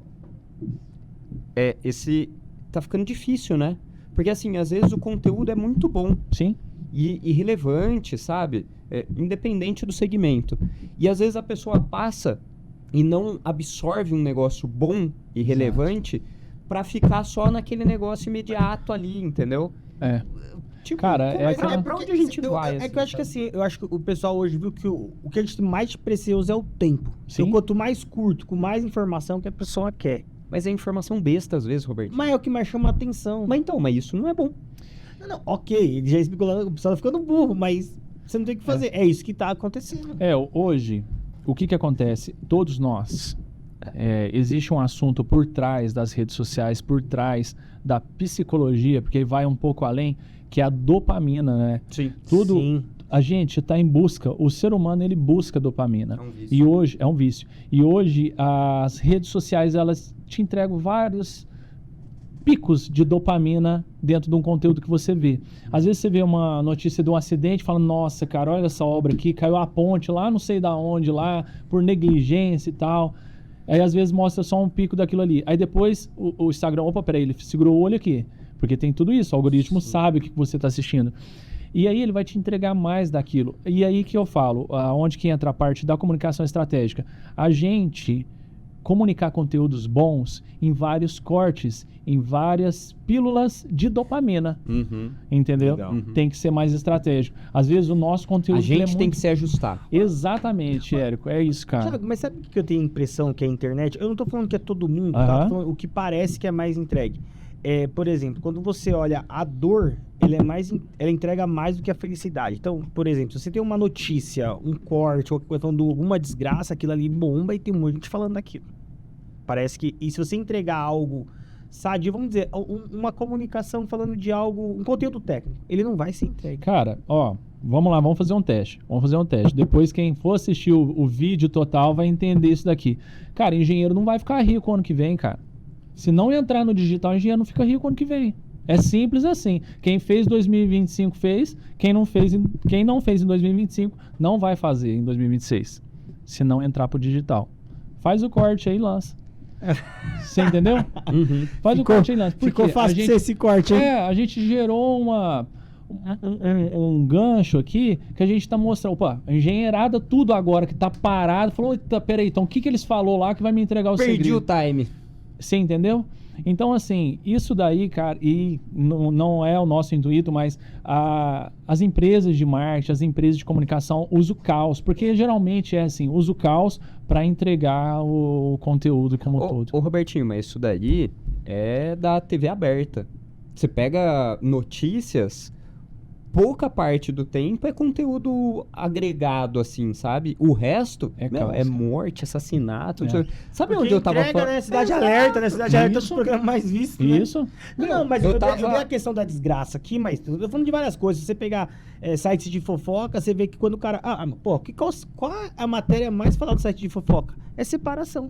tá ficando difícil, né? Porque assim, às vezes o conteúdo é muito bom.
Sim.
E relevante, sabe? Independente do segmento. E às vezes a pessoa passa e não absorve um negócio bom e relevante pra ficar só naquele negócio imediato ali, é Tipo,
Cara,
pra onde a gente vai?
É que eu acho que assim, eu acho que o pessoal hoje viu que o que a gente mais preciosa é o tempo.
Sim.
Então, quanto mais curto, com mais informação que a pessoa quer.
Mas é informação besta às vezes, Roberto.
Mas é o que mais chama a atenção.
Mas isso não é bom.
Não, ok, ele já explicou lá, o pessoal tá ficando burro, mas você não tem o que fazer. É isso que tá acontecendo.
Hoje, o que acontece? Todos nós, existe um assunto por trás das redes sociais, por trás da psicologia, porque vai um pouco além, que é a dopamina, né?
Sim.
Sim. A gente está em busca, o ser humano ele busca dopamina.
É um vício.
E hoje, é um vício. E hoje as redes sociais, elas te entregam vários picos de dopamina dentro de um conteúdo que você vê. Às vezes você vê uma notícia de um acidente e fala, nossa, cara, olha essa obra aqui, caiu a ponte lá, não sei da onde, lá, por negligência e tal. Aí às vezes mostra só um pico daquilo ali. Aí depois o Instagram, opa, peraí, ele segurou o olho aqui. Porque tem tudo isso, o algoritmo sabe o que você está assistindo. E aí ele vai te entregar mais daquilo. E aí que eu falo, onde que entra a parte da comunicação estratégica. A gente comunicar conteúdos bons em vários cortes, em várias pílulas de dopamina. Entendeu?
Legal.
Tem que ser mais estratégico. Às vezes o nosso conteúdo...
A gente tem
muito...
que se ajustar.
Exatamente, Érico. É isso, cara.
Thiago, mas sabe o que eu tenho a impressão que é a internet? Eu não tô falando que é todo mundo, tá? Tô falando o que parece que é mais entregue. Por exemplo, quando você olha a dor, ela entrega mais do que a felicidade. Então, por exemplo, se você tem uma notícia, um corte, ou alguma desgraça, aquilo ali bomba e tem muita gente falando daquilo. Parece que... E se você entregar algo sadio, vamos dizer, uma comunicação falando de algo, um conteúdo técnico, ele não vai ser entregue.
Cara, vamos lá, vamos fazer um teste. Depois quem for assistir o vídeo total vai entender isso daqui. Cara, engenheiro não vai ficar rico ano que vem, cara. Se não entrar no digital, engenheiro não fica rico ano que vem. É simples assim. Quem fez 2025 fez, quem não fez em 2025 não vai fazer em 2026. Se não entrar pro digital. Faz o corte aí e lança. Você entendeu? Faz o corte aí e lança.
Ficou fácil ser esse corte, hein?
A gente gerou um gancho aqui que a gente tá mostrando. Opa, a engenheirada tudo agora que tá parado. Falou, peraí, então o que eles falou lá que vai me entregar o segredo?
Perdi o time.
Você entendeu? Então, assim, isso daí, cara, e não é o nosso intuito, mas as empresas de marketing, as empresas de comunicação usam o caos, porque geralmente é assim, usa o caos para entregar o conteúdo como todo.
Ô, Robertinho, mas isso daí é da TV aberta. Você pega notícias, pouca parte do tempo é conteúdo agregado, assim, sabe? O resto é morte, assassinato. Sabe
porque
onde eu tava falando?
Né? Cidade Alerta, né? Cidade Alerta é um programa mais visto.
Isso.
Né? Não, mas eu dei a questão da desgraça aqui, mas eu tô falando de várias coisas. Se você pegar sites de fofoca, você vê que quando o cara... qual é a matéria mais falada do site de fofoca? É separação.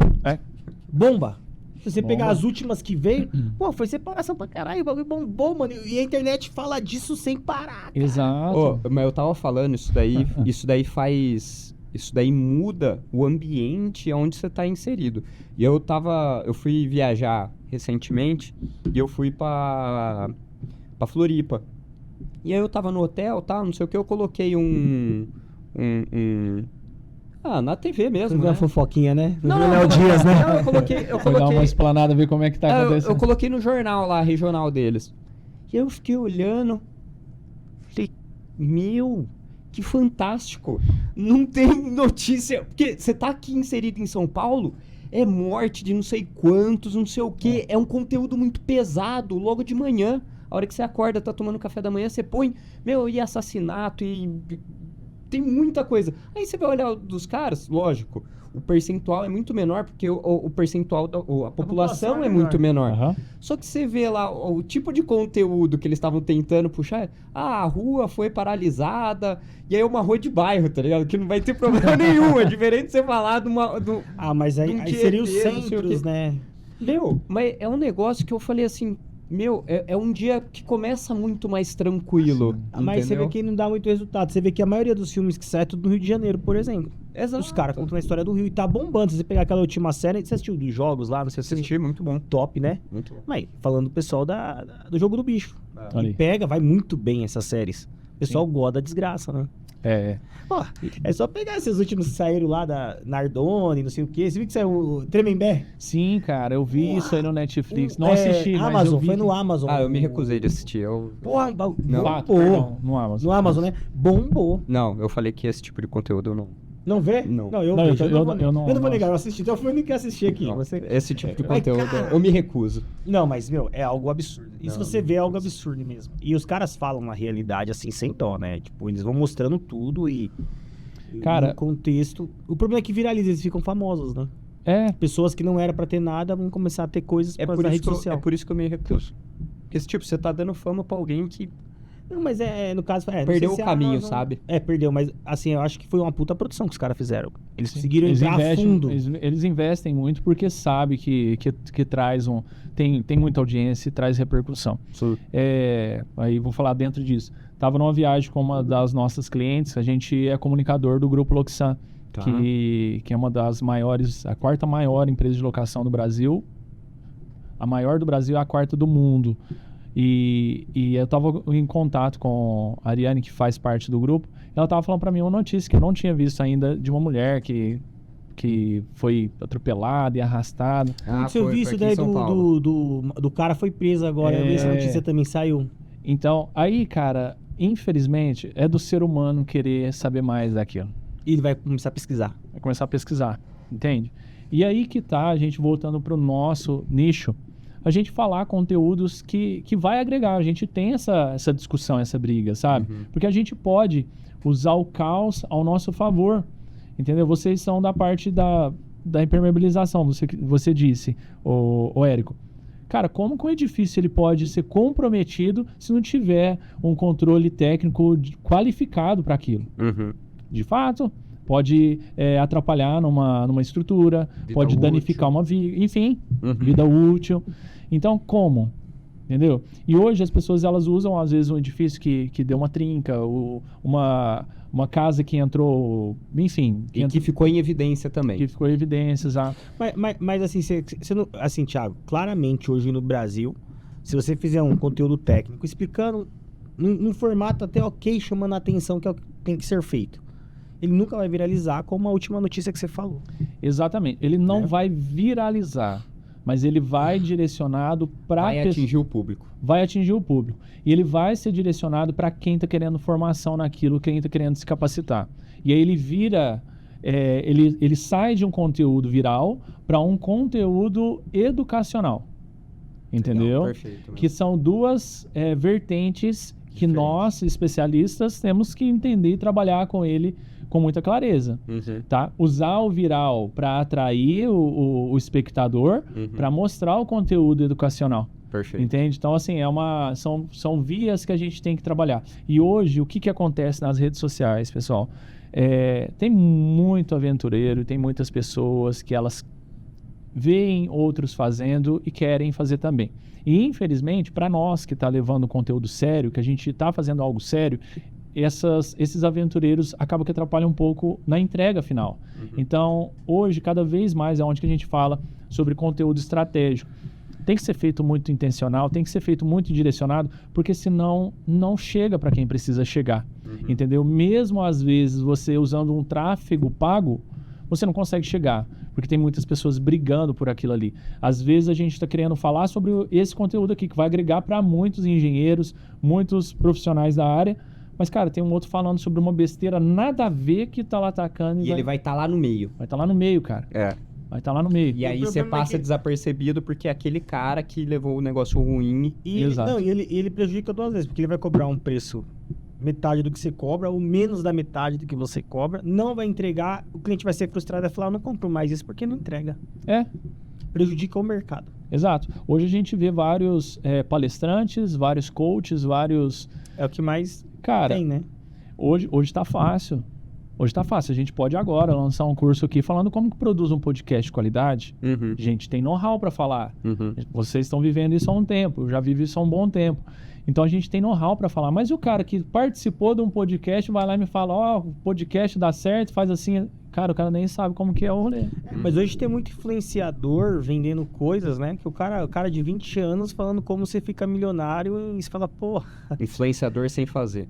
Bomba. Se você pegar as últimas que veio, foi separação pra caralho, o bagulho bombou, mano. E a internet fala disso sem parar, cara.
Exato.
Mas eu tava falando isso daí faz Isso daí muda o ambiente onde você está inserido. E eu fui viajar recentemente e eu fui para Floripa. E aí eu tava no hotel, tá, não sei o que, eu coloquei na TV mesmo,
Uma
né?
fofoquinha, né?
Não,
Léo Dias, né?
Não, eu coloquei...
Foi dar uma explanada, ver como é que tá acontecendo.
Eu coloquei no jornal lá, regional deles. E eu fiquei olhando, falei, meu, que fantástico. Não tem notícia, porque você tá aqui inserido em São Paulo, é morte de não sei quantos, não sei o quê, é um conteúdo muito pesado, logo de manhã. A hora que você acorda, tá tomando café da manhã, você põe, e assassinato, e tem muita coisa. Aí você vai olhar dos caras, lógico, o percentual é muito menor, porque o percentual a população é muito menor.
Aham.
Só que você vê lá o tipo de conteúdo que eles estavam tentando puxar, a rua foi paralisada, e aí é uma rua de bairro, tá ligado? Que não vai ter problema nenhum, é diferente de você falar
Mas aí,
de um
seria os
Tietê, não sei o
centros,
quê.
né?
Mas é um negócio que eu falei assim, é um dia que começa muito mais tranquilo.
Mas você vê
entendeu?
que não dá muito resultado. Você vê que a maioria dos filmes que sai é tudo no Rio de Janeiro, por exemplo.
Exato.
Os caras contam a história do Rio e tá bombando. Se você pegar aquela última série, você assistiu dos jogos lá, não sei se você
Assisti, muito bom.
top, né?
Muito bom.
Mas falando do pessoal do Jogo do Bicho.
Olha
E
aí.
vai muito bem essas séries. O pessoal gosta da desgraça, né? Ó, é só pegar esses últimos que saíram lá da Nardone, não sei o quê. Você viu que saiu o Tremembé?
Sim, cara, eu vi isso aí no Netflix. Não assisti, mas
Amazon,
eu vi
foi
que-
no Amazon.
Eu me recusei de assistir.
Porra,
Fato,
bombou.
perdão, no Amazon.
No Amazon, né? Bombou.
Não, eu falei que esse tipo de conteúdo eu não...
Não vê?
Não.
eu
Não,
vi,
eu
então
não-
eu não vou
não.
negar, eu assisti. Então eu nem quero assistir aqui.
Não,
Você...
esse tipo de
Mas,
conteúdo
cara-
eu me recuso.
Não, mas, é algo absurdo. Isso
Não,
você vê é algo absurdo mesmo. E os caras falam a realidade assim, sem dó, né? Tipo, eles vão mostrando tudo e...
Cara-
no contexto... O problema é que viraliza, eles ficam famosos, né?
É,
Pessoas que não era pra ter nada vão começar a ter coisas por causa da rede social.
É por isso que eu me recuso. Porque, tipo, você tá dando fama pra alguém que
Não, mas no caso... não
perdeu
sei
o
se a
caminho,
Amazon-
sabe?
Perdeu, mas assim, eu acho que foi uma puta produção que os caras fizeram. Eles
sim.
conseguiram
Eles
entrar a
investem-
fundo.
Eles investem muito porque sabe que traz tem muita audiência e traz repercussão. Aí vou falar dentro disso. Tava numa viagem com uma das nossas clientes, a gente é comunicador do Grupo Loxan,
Tá.
que é uma das maiores, a quarta maior empresa de locação do Brasil. A maior do Brasil é a quarta do mundo. E eu tava em contato com a Ariane, que faz parte do grupo. Ela tava falando para mim uma notícia que eu não tinha visto ainda de uma mulher que foi atropelada e arrastada.
Se eu vi isso daí do cara foi preso agora. Eu vi essa notícia também, saiu.
Então, aí, cara, infelizmente, é do ser humano querer saber mais daquilo.
E ele vai começar a pesquisar.
Vai começar a pesquisar, entende? E aí que tá, a gente voltando pro nosso nicho, a gente falar conteúdos que vai agregar. A gente tem essa discussão, essa briga, sabe? Porque a gente pode usar o caos ao nosso favor, entendeu? Vocês são da parte da impermeabilização, você disse, o Érico. Cara, como que um edifício ele pode ser comprometido se não tiver um controle técnico qualificado para aquilo? De fato, pode atrapalhar numa estrutura,
Vida
pode
útil.
danificar uma vida, enfim, vida útil. Então, como? Entendeu? E hoje as pessoas elas usam, às vezes, um edifício que deu uma trinca, uma casa que entrou, enfim,
Que ficou em evidência também.
que ficou em evidências.
Mas assim, você não, assim, Thiago, claramente hoje no Brasil, se você fizer um conteúdo técnico explicando num formato até ok, chamando a atenção que é o que tem que ser feito, ele nunca vai viralizar como a última notícia que você falou.
Exatamente. Ele não vai viralizar, mas ele vai direcionado para
Vai atingir o público.
vai atingir o público. E ele vai ser direcionado para quem está querendo formação naquilo, quem está querendo se capacitar. E aí ele vira, ele sai de um conteúdo viral para um conteúdo educacional. Entendeu?
Não, perfeito.
Que são duas vertentes que
Diferente.
nós, especialistas, temos que entender e trabalhar com ele com muita clareza. Tá? Usar o viral para atrair o espectador, para mostrar o conteúdo educacional.
Perfeito.
Entende? Então, assim, são vias que a gente tem que trabalhar. E hoje, o que acontece nas redes sociais, pessoal? Tem muito aventureiro, tem muitas pessoas que elas veem outros fazendo e querem fazer também. E, infelizmente, para nós que está levando conteúdo sério, que a gente está fazendo algo sério, esses aventureiros acabam que atrapalham um pouco na entrega final. Então, hoje, cada vez mais é onde que a gente fala sobre conteúdo estratégico. Tem que ser feito muito intencional, tem que ser feito muito direcionado, porque senão não chega para quem precisa chegar, entendeu? Mesmo às vezes você usando um tráfego pago, você não consegue chegar, porque tem muitas pessoas brigando por aquilo ali. Às vezes a gente está querendo falar sobre esse conteúdo aqui, que vai agregar para muitos engenheiros, muitos profissionais da área, mas, cara, tem um outro falando sobre uma besteira nada a ver que tá lá atacando.
E ele vai estar lá no meio.
Vai estar lá no meio, cara. Vai estar lá no meio.
E aí você passa desapercebido porque é aquele cara que levou o negócio ruim.
Exato. E ele prejudica duas vezes, porque ele vai cobrar um preço metade do que você cobra, ou menos da metade do que você cobra, não vai entregar, o cliente vai ser frustrado e vai falar, eu não compro mais isso porque não entrega. Prejudica o mercado.
Exato. Hoje a gente vê vários palestrantes, vários coaches, vários...
É o que mais
tem,
né?
Hoje tá fácil. Hoje tá fácil. A gente pode agora lançar um curso aqui falando como que produz um podcast de qualidade. Gente, tem know-how para falar. Vocês estão vivendo isso há um tempo. Eu já vivo isso há um bom tempo. Então a gente tem know-how para falar. Mas o cara que participou de um podcast vai lá e me fala, o podcast dá certo, faz assim. Cara, o cara nem sabe como que é o rolê.
Mas hoje tem muito influenciador vendendo coisas, né? Que o cara de 20 anos falando como você fica milionário e você fala, pô...
Influenciador sem fazer.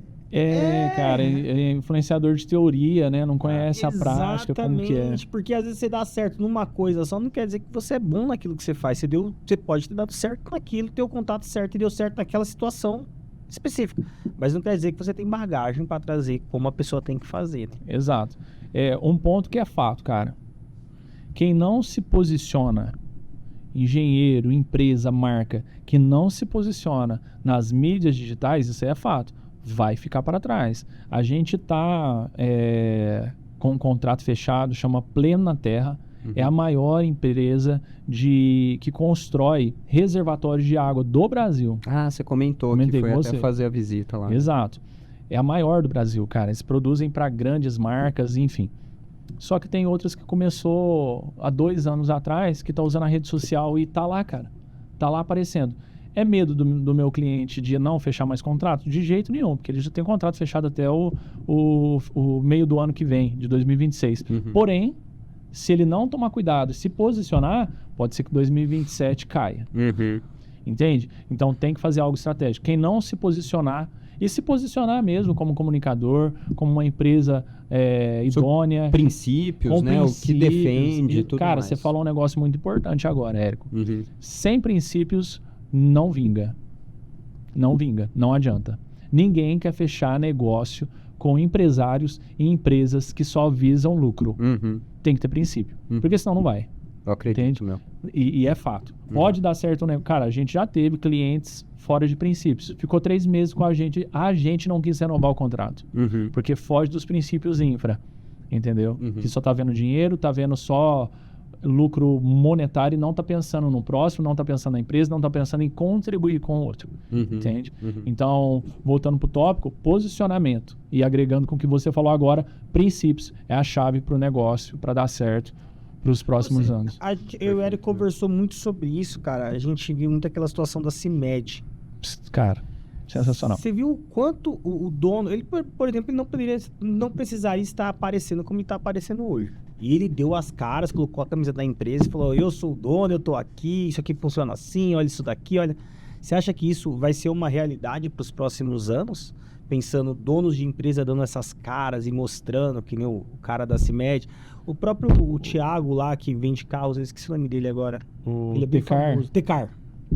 Cara, é influenciador de teoria, né? Não conhece a prática, como que é.
Porque às vezes você dá certo numa coisa só, não quer dizer que você é bom naquilo que você faz. Você pode ter dado certo naquilo, ter o contato certo e deu certo naquela situação específica. Mas não quer dizer que você tem bagagem para trazer como a pessoa tem que fazer. Né?
Exato. Um ponto que é fato, cara. Quem não se posiciona, engenheiro, empresa, marca, que não se posiciona nas mídias digitais, isso aí é fato. Vai ficar para trás. A gente está com um contrato fechado, chama Pleno na Terra. É a maior empresa que constrói reservatórios de água do Brasil.
Você comentou que foi até fazer a visita lá.
Exato. É a maior do Brasil, cara. Eles produzem para grandes marcas, enfim. Só que tem outras que começou há 2 anos atrás, que tá usando a rede social e tá lá, cara. Tá lá aparecendo. É medo do meu cliente de não fechar mais contrato? De jeito nenhum, porque ele já tem contrato fechado até o meio do ano que vem, de 2026. Porém, se ele não tomar cuidado e se posicionar, pode ser que 2027 caia. Entende? Então tem que fazer algo estratégico. Quem não se posicionar, e se posicionar mesmo como comunicador, como uma empresa idônea.
Princípios, né? O que defende, tudo
cara,
mais.
Você falou um negócio muito importante agora, Érico. Sem princípios, não vinga. Não vinga, não adianta. Ninguém quer fechar negócio com empresários e empresas que só visam lucro. Tem que ter princípio, porque senão não vai.
Eu acredito,
entende? E é fato. Pode dar certo, né? Cara, a gente já teve clientes fora de princípios. Ficou 3 meses com a gente não quis renovar o contrato. Porque foge dos princípios infra, entendeu? Que só tá vendo dinheiro, tá vendo só lucro monetário e não tá pensando no próximo, não tá pensando na empresa, não tá pensando em contribuir com o outro, entende? Então, voltando pro tópico, posicionamento e agregando com o que você falou agora, princípios é a chave pro negócio, para dar certo para os próximos anos.
Eu e o Érico conversou muito sobre isso, cara. A gente viu muito aquela situação da CIMED.
Cara, sensacional.
Você viu o quanto o dono, ele, por exemplo, ele não precisaria estar aparecendo como ele está aparecendo hoje. E ele deu as caras, colocou a camisa da empresa e falou, eu sou o dono, eu tô aqui, isso aqui funciona assim, olha isso daqui, olha. Você acha que isso vai ser uma realidade para os próximos anos? Pensando donos de empresa dando essas caras e mostrando, que nem o cara da CIMED. O próprio Thiago lá, que vende carros, eu esqueci o nome dele agora. Ele é bem famoso. Tecar.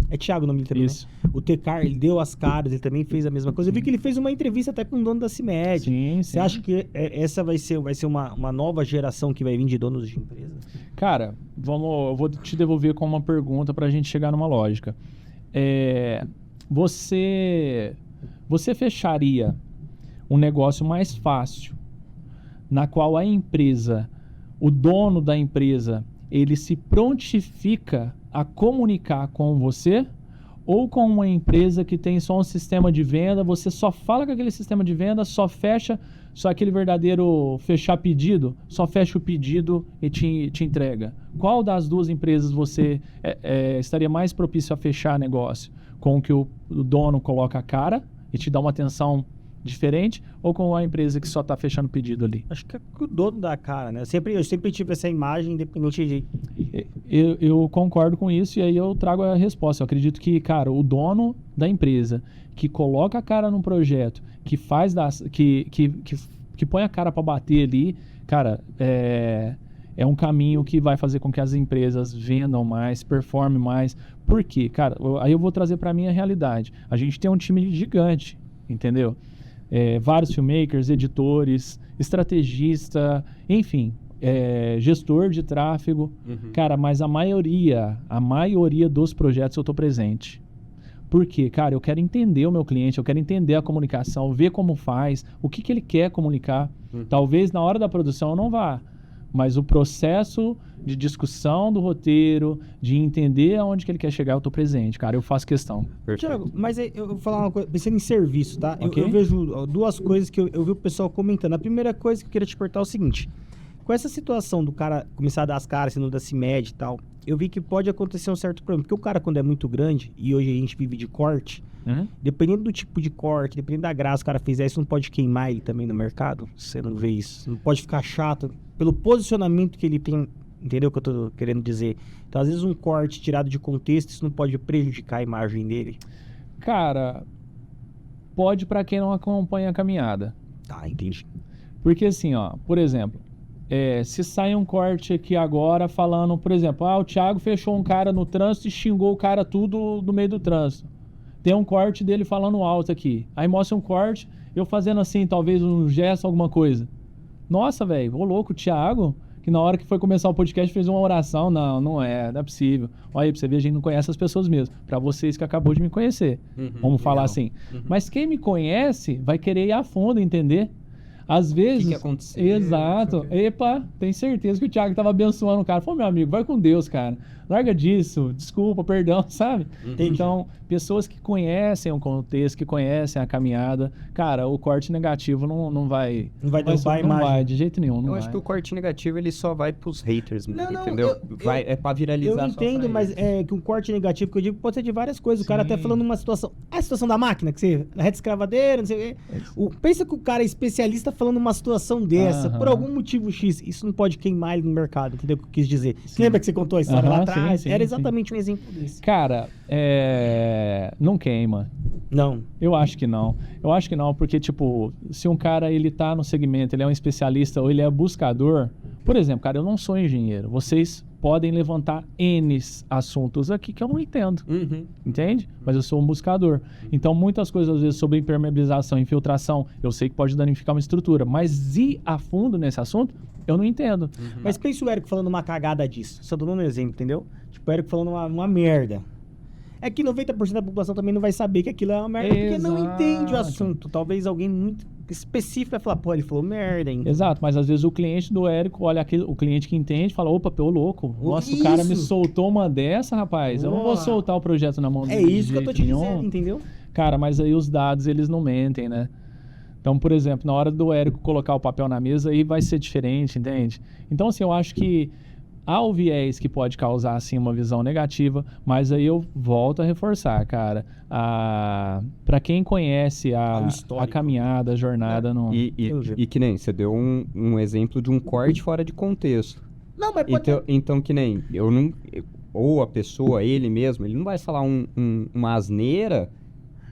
É Thiago o nome dele também,
isso.
Né? O Tecar, ele deu as caras, ele também fez a mesma coisa. Eu vi que ele fez uma entrevista até com o dono da CIMED.
Sim.
Você acha que essa vai ser uma nova geração que vai vir de donos de empresa?
Cara, eu vou te devolver com uma pergunta pra gente chegar numa lógica. Você fecharia um negócio mais fácil, na qual a empresa, o dono da empresa, ele se prontifica a comunicar com você, ou com uma empresa que tem só um sistema de venda, você só fala com aquele sistema de venda, só fecha, só aquele verdadeiro fechar pedido, só fecha o pedido e te entrega? Qual das duas empresas você estaria mais propício a fechar negócio? Com o que o dono coloca a cara e te dá uma atenção diferente ou com a empresa que só tá fechando pedido ali?
Acho que é o dono da cara, né? Eu sempre tive essa imagem, independente de...
Eu concordo com isso e aí eu trago a resposta. Eu acredito que, cara, o dono da empresa que coloca a cara num projeto, que faz que põe a cara para bater ali, cara, é um caminho que vai fazer com que as empresas vendam mais, performem mais. Por quê? Cara, aí eu vou trazer para a minha realidade. A gente tem um time gigante, entendeu? Vários filmmakers, editores, estrategista, enfim, gestor de tráfego. Cara, mas a maioria dos projetos eu estou presente. Por quê? Cara, eu quero entender o meu cliente, eu quero entender a comunicação, ver como faz, o que ele quer comunicar. Talvez na hora da produção eu não vá, mas o processo de discussão do roteiro, de entender aonde que ele quer chegar, eu estou presente, cara, eu faço questão.
Tiago, mas eu vou falar uma coisa, pensando em serviço, tá?
Okay.
Eu vejo duas coisas que eu vi o pessoal comentando. A primeira coisa que eu queria te perguntar é o seguinte: com essa situação do cara começar a dar as caras, sendo da CIMED e tal, eu vi que pode acontecer um certo problema. Porque o cara, quando é muito grande, e hoje a gente vive de corte, dependendo do tipo de corte, dependendo da graça que o cara fizer, isso não pode queimar ele também no mercado? Você não vê isso? Não pode ficar chato pelo posicionamento que ele tem, entendeu o que eu tô querendo dizer? Então, às vezes, um corte tirado de contexto, isso não pode prejudicar a imagem dele?
Cara, pode para quem não acompanha a caminhada.
Tá, entendi.
Porque assim, ó, por exemplo, se sai um corte aqui agora falando, por exemplo, o Thiago fechou um cara no trânsito e xingou o cara tudo no meio do trânsito. Tem um corte dele falando alto aqui. Aí mostra um corte, eu fazendo assim, talvez um gesto, alguma coisa. Nossa, velho, ô louco, o Thiago, que na hora que foi começar o podcast fez uma oração. Não é possível. Olha aí, pra você ver, a gente não conhece as pessoas mesmo. Pra vocês que acabou de me conhecer. Vamos falar assim. Mas quem me conhece vai querer ir a fundo, entender? Às vezes...
O que aconteceu?
Exato. Epa, tem certeza que o Thiago tava abençoando o cara. Falou, meu amigo, vai com Deus, cara. Larga disso, desculpa, perdão, sabe?
Entendi.
Então, pessoas que conhecem o contexto, que conhecem a caminhada, cara, o corte negativo não vai...
Não vai derrubar a imagem.
Não vai, de jeito nenhum, não
Eu
vai.
acho que o corte negativo, ele só vai pros haters,
Não,
entendeu? É pra viralizar.
Eu entendo, mas é que um corte negativo que eu digo pode ser de várias coisas. O cara até falando uma situação... A situação da máquina, que você... A reta escravadeira, não sei o quê. Pensa que o cara é especialista falando uma situação dessa, por algum motivo X. Isso não pode queimar ele no mercado, entendeu o que eu quis dizer? Você lembra que você contou a história lá atrás? Era exatamente um exemplo desse.
Cara, não queima.
Não.
Eu acho que não. Eu acho que não, porque, tipo, se um cara, ele tá no segmento, ele é um especialista ou ele é buscador... Por exemplo, cara, eu não sou engenheiro. Vocês podem levantar N assuntos aqui que eu não entendo. Entende? Mas eu sou um buscador. Então, muitas coisas, às vezes, sobre impermeabilização, infiltração, eu sei que pode danificar uma estrutura. Mas ir a fundo nesse assunto, eu não entendo.
Mas pensa o Érico falando uma cagada disso. Só tô dando um exemplo, entendeu? Tipo, o Érico falando uma merda. É que 90% da população também não vai saber que aquilo é uma merda, porque não entende o assunto. Talvez alguém muito específico vai falar, pô, ele falou merda, hein?
Exato, mas às vezes o cliente do Érico olha o cliente que entende e fala, opa, pô, louco. Nossa, o cara me soltou uma dessa, rapaz. Eu não vou soltar o projeto na mão dele.
É isso que eu tô te dizendo, entendeu?
Cara, mas aí os dados, eles não mentem, né? Então, por exemplo, na hora do Érico colocar o papel na mesa, aí vai ser diferente, entende? Então, assim, eu acho que há o viés que pode causar, assim, uma visão negativa, mas aí eu volto a reforçar, cara. Para quem conhece a caminhada, a jornada...
E que nem, você deu um exemplo de um corte fora de contexto.
Não, mas pode...
Então, que nem, ou a pessoa, ele mesmo, ele não vai falar uma asneira...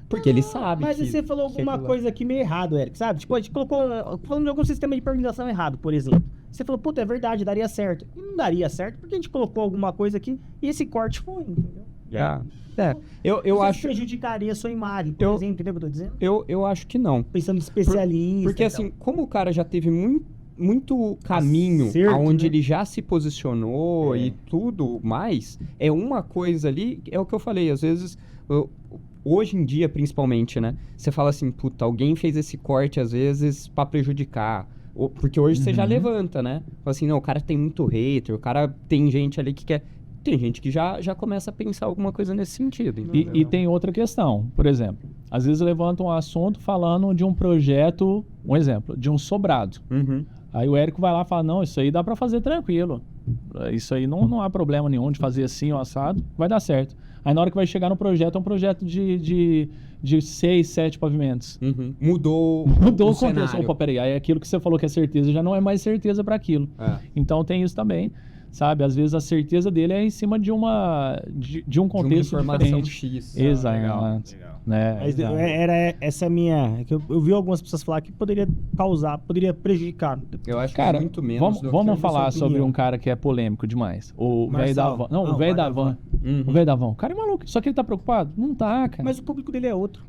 Porque ele sabe.
Mas você falou alguma coisa aqui meio errado, Érico, sabe? Tipo, a gente colocou... Falando de algum sistema de permutação errado, por exemplo. Você falou, puta, é verdade, daria certo. E não daria certo porque a gente colocou alguma coisa aqui e esse corte foi, entendeu?
Eu acho...
prejudicaria a sua imagem, por exemplo, entendeu o que eu tô dizendo?
Eu acho que não.
Pensando em especialista.
Porque assim, como o cara já teve muito caminho aonde ele já se posicionou e tudo mais, é uma coisa ali, é o que eu falei, às vezes... Hoje em dia, principalmente, né? Você fala assim, puta, alguém fez esse corte, às vezes, pra prejudicar. Porque hoje você já levanta, né? Fala assim, não, o cara tem muito hater, o cara tem gente ali que quer... Tem gente que já começa a pensar alguma coisa nesse sentido.
E tem outra questão, por exemplo. Às vezes levanta um assunto falando de um projeto, um exemplo, de um sobrado. Aí o Érico vai lá e fala, não, isso aí dá pra fazer tranquilo. Isso aí não há problema nenhum de fazer assim, o assado, vai dar certo. Aí na hora que vai chegar no projeto, é um projeto de de 6, 7 pavimentos.
Uhum. Mudou
Mudou o contexto.
cenário.
Opa, peraí, aí aquilo que você falou que é certeza já não é mais certeza para aquilo.
É.
Então tem isso também, sabe? Às vezes a certeza dele é em cima de um contexto
de uma informação
diferente.
X.
Exato.
Legal.
Né?
Mas
Exato.
era essa minha... que eu vi algumas pessoas falar que poderia causar, poderia prejudicar.
Eu acho
Cara,
que muito menos do
vamos
que
falar
a sua
sobre
opinião.
um cara que é polêmico demais. O velho da
Marçal.
van. Não,
Não,
o velho da
vai da
van.
Uhum.
O velho da van. O cara é maluco. Só que ele tá preocupado? Não tá, cara.
Mas o público dele é outro.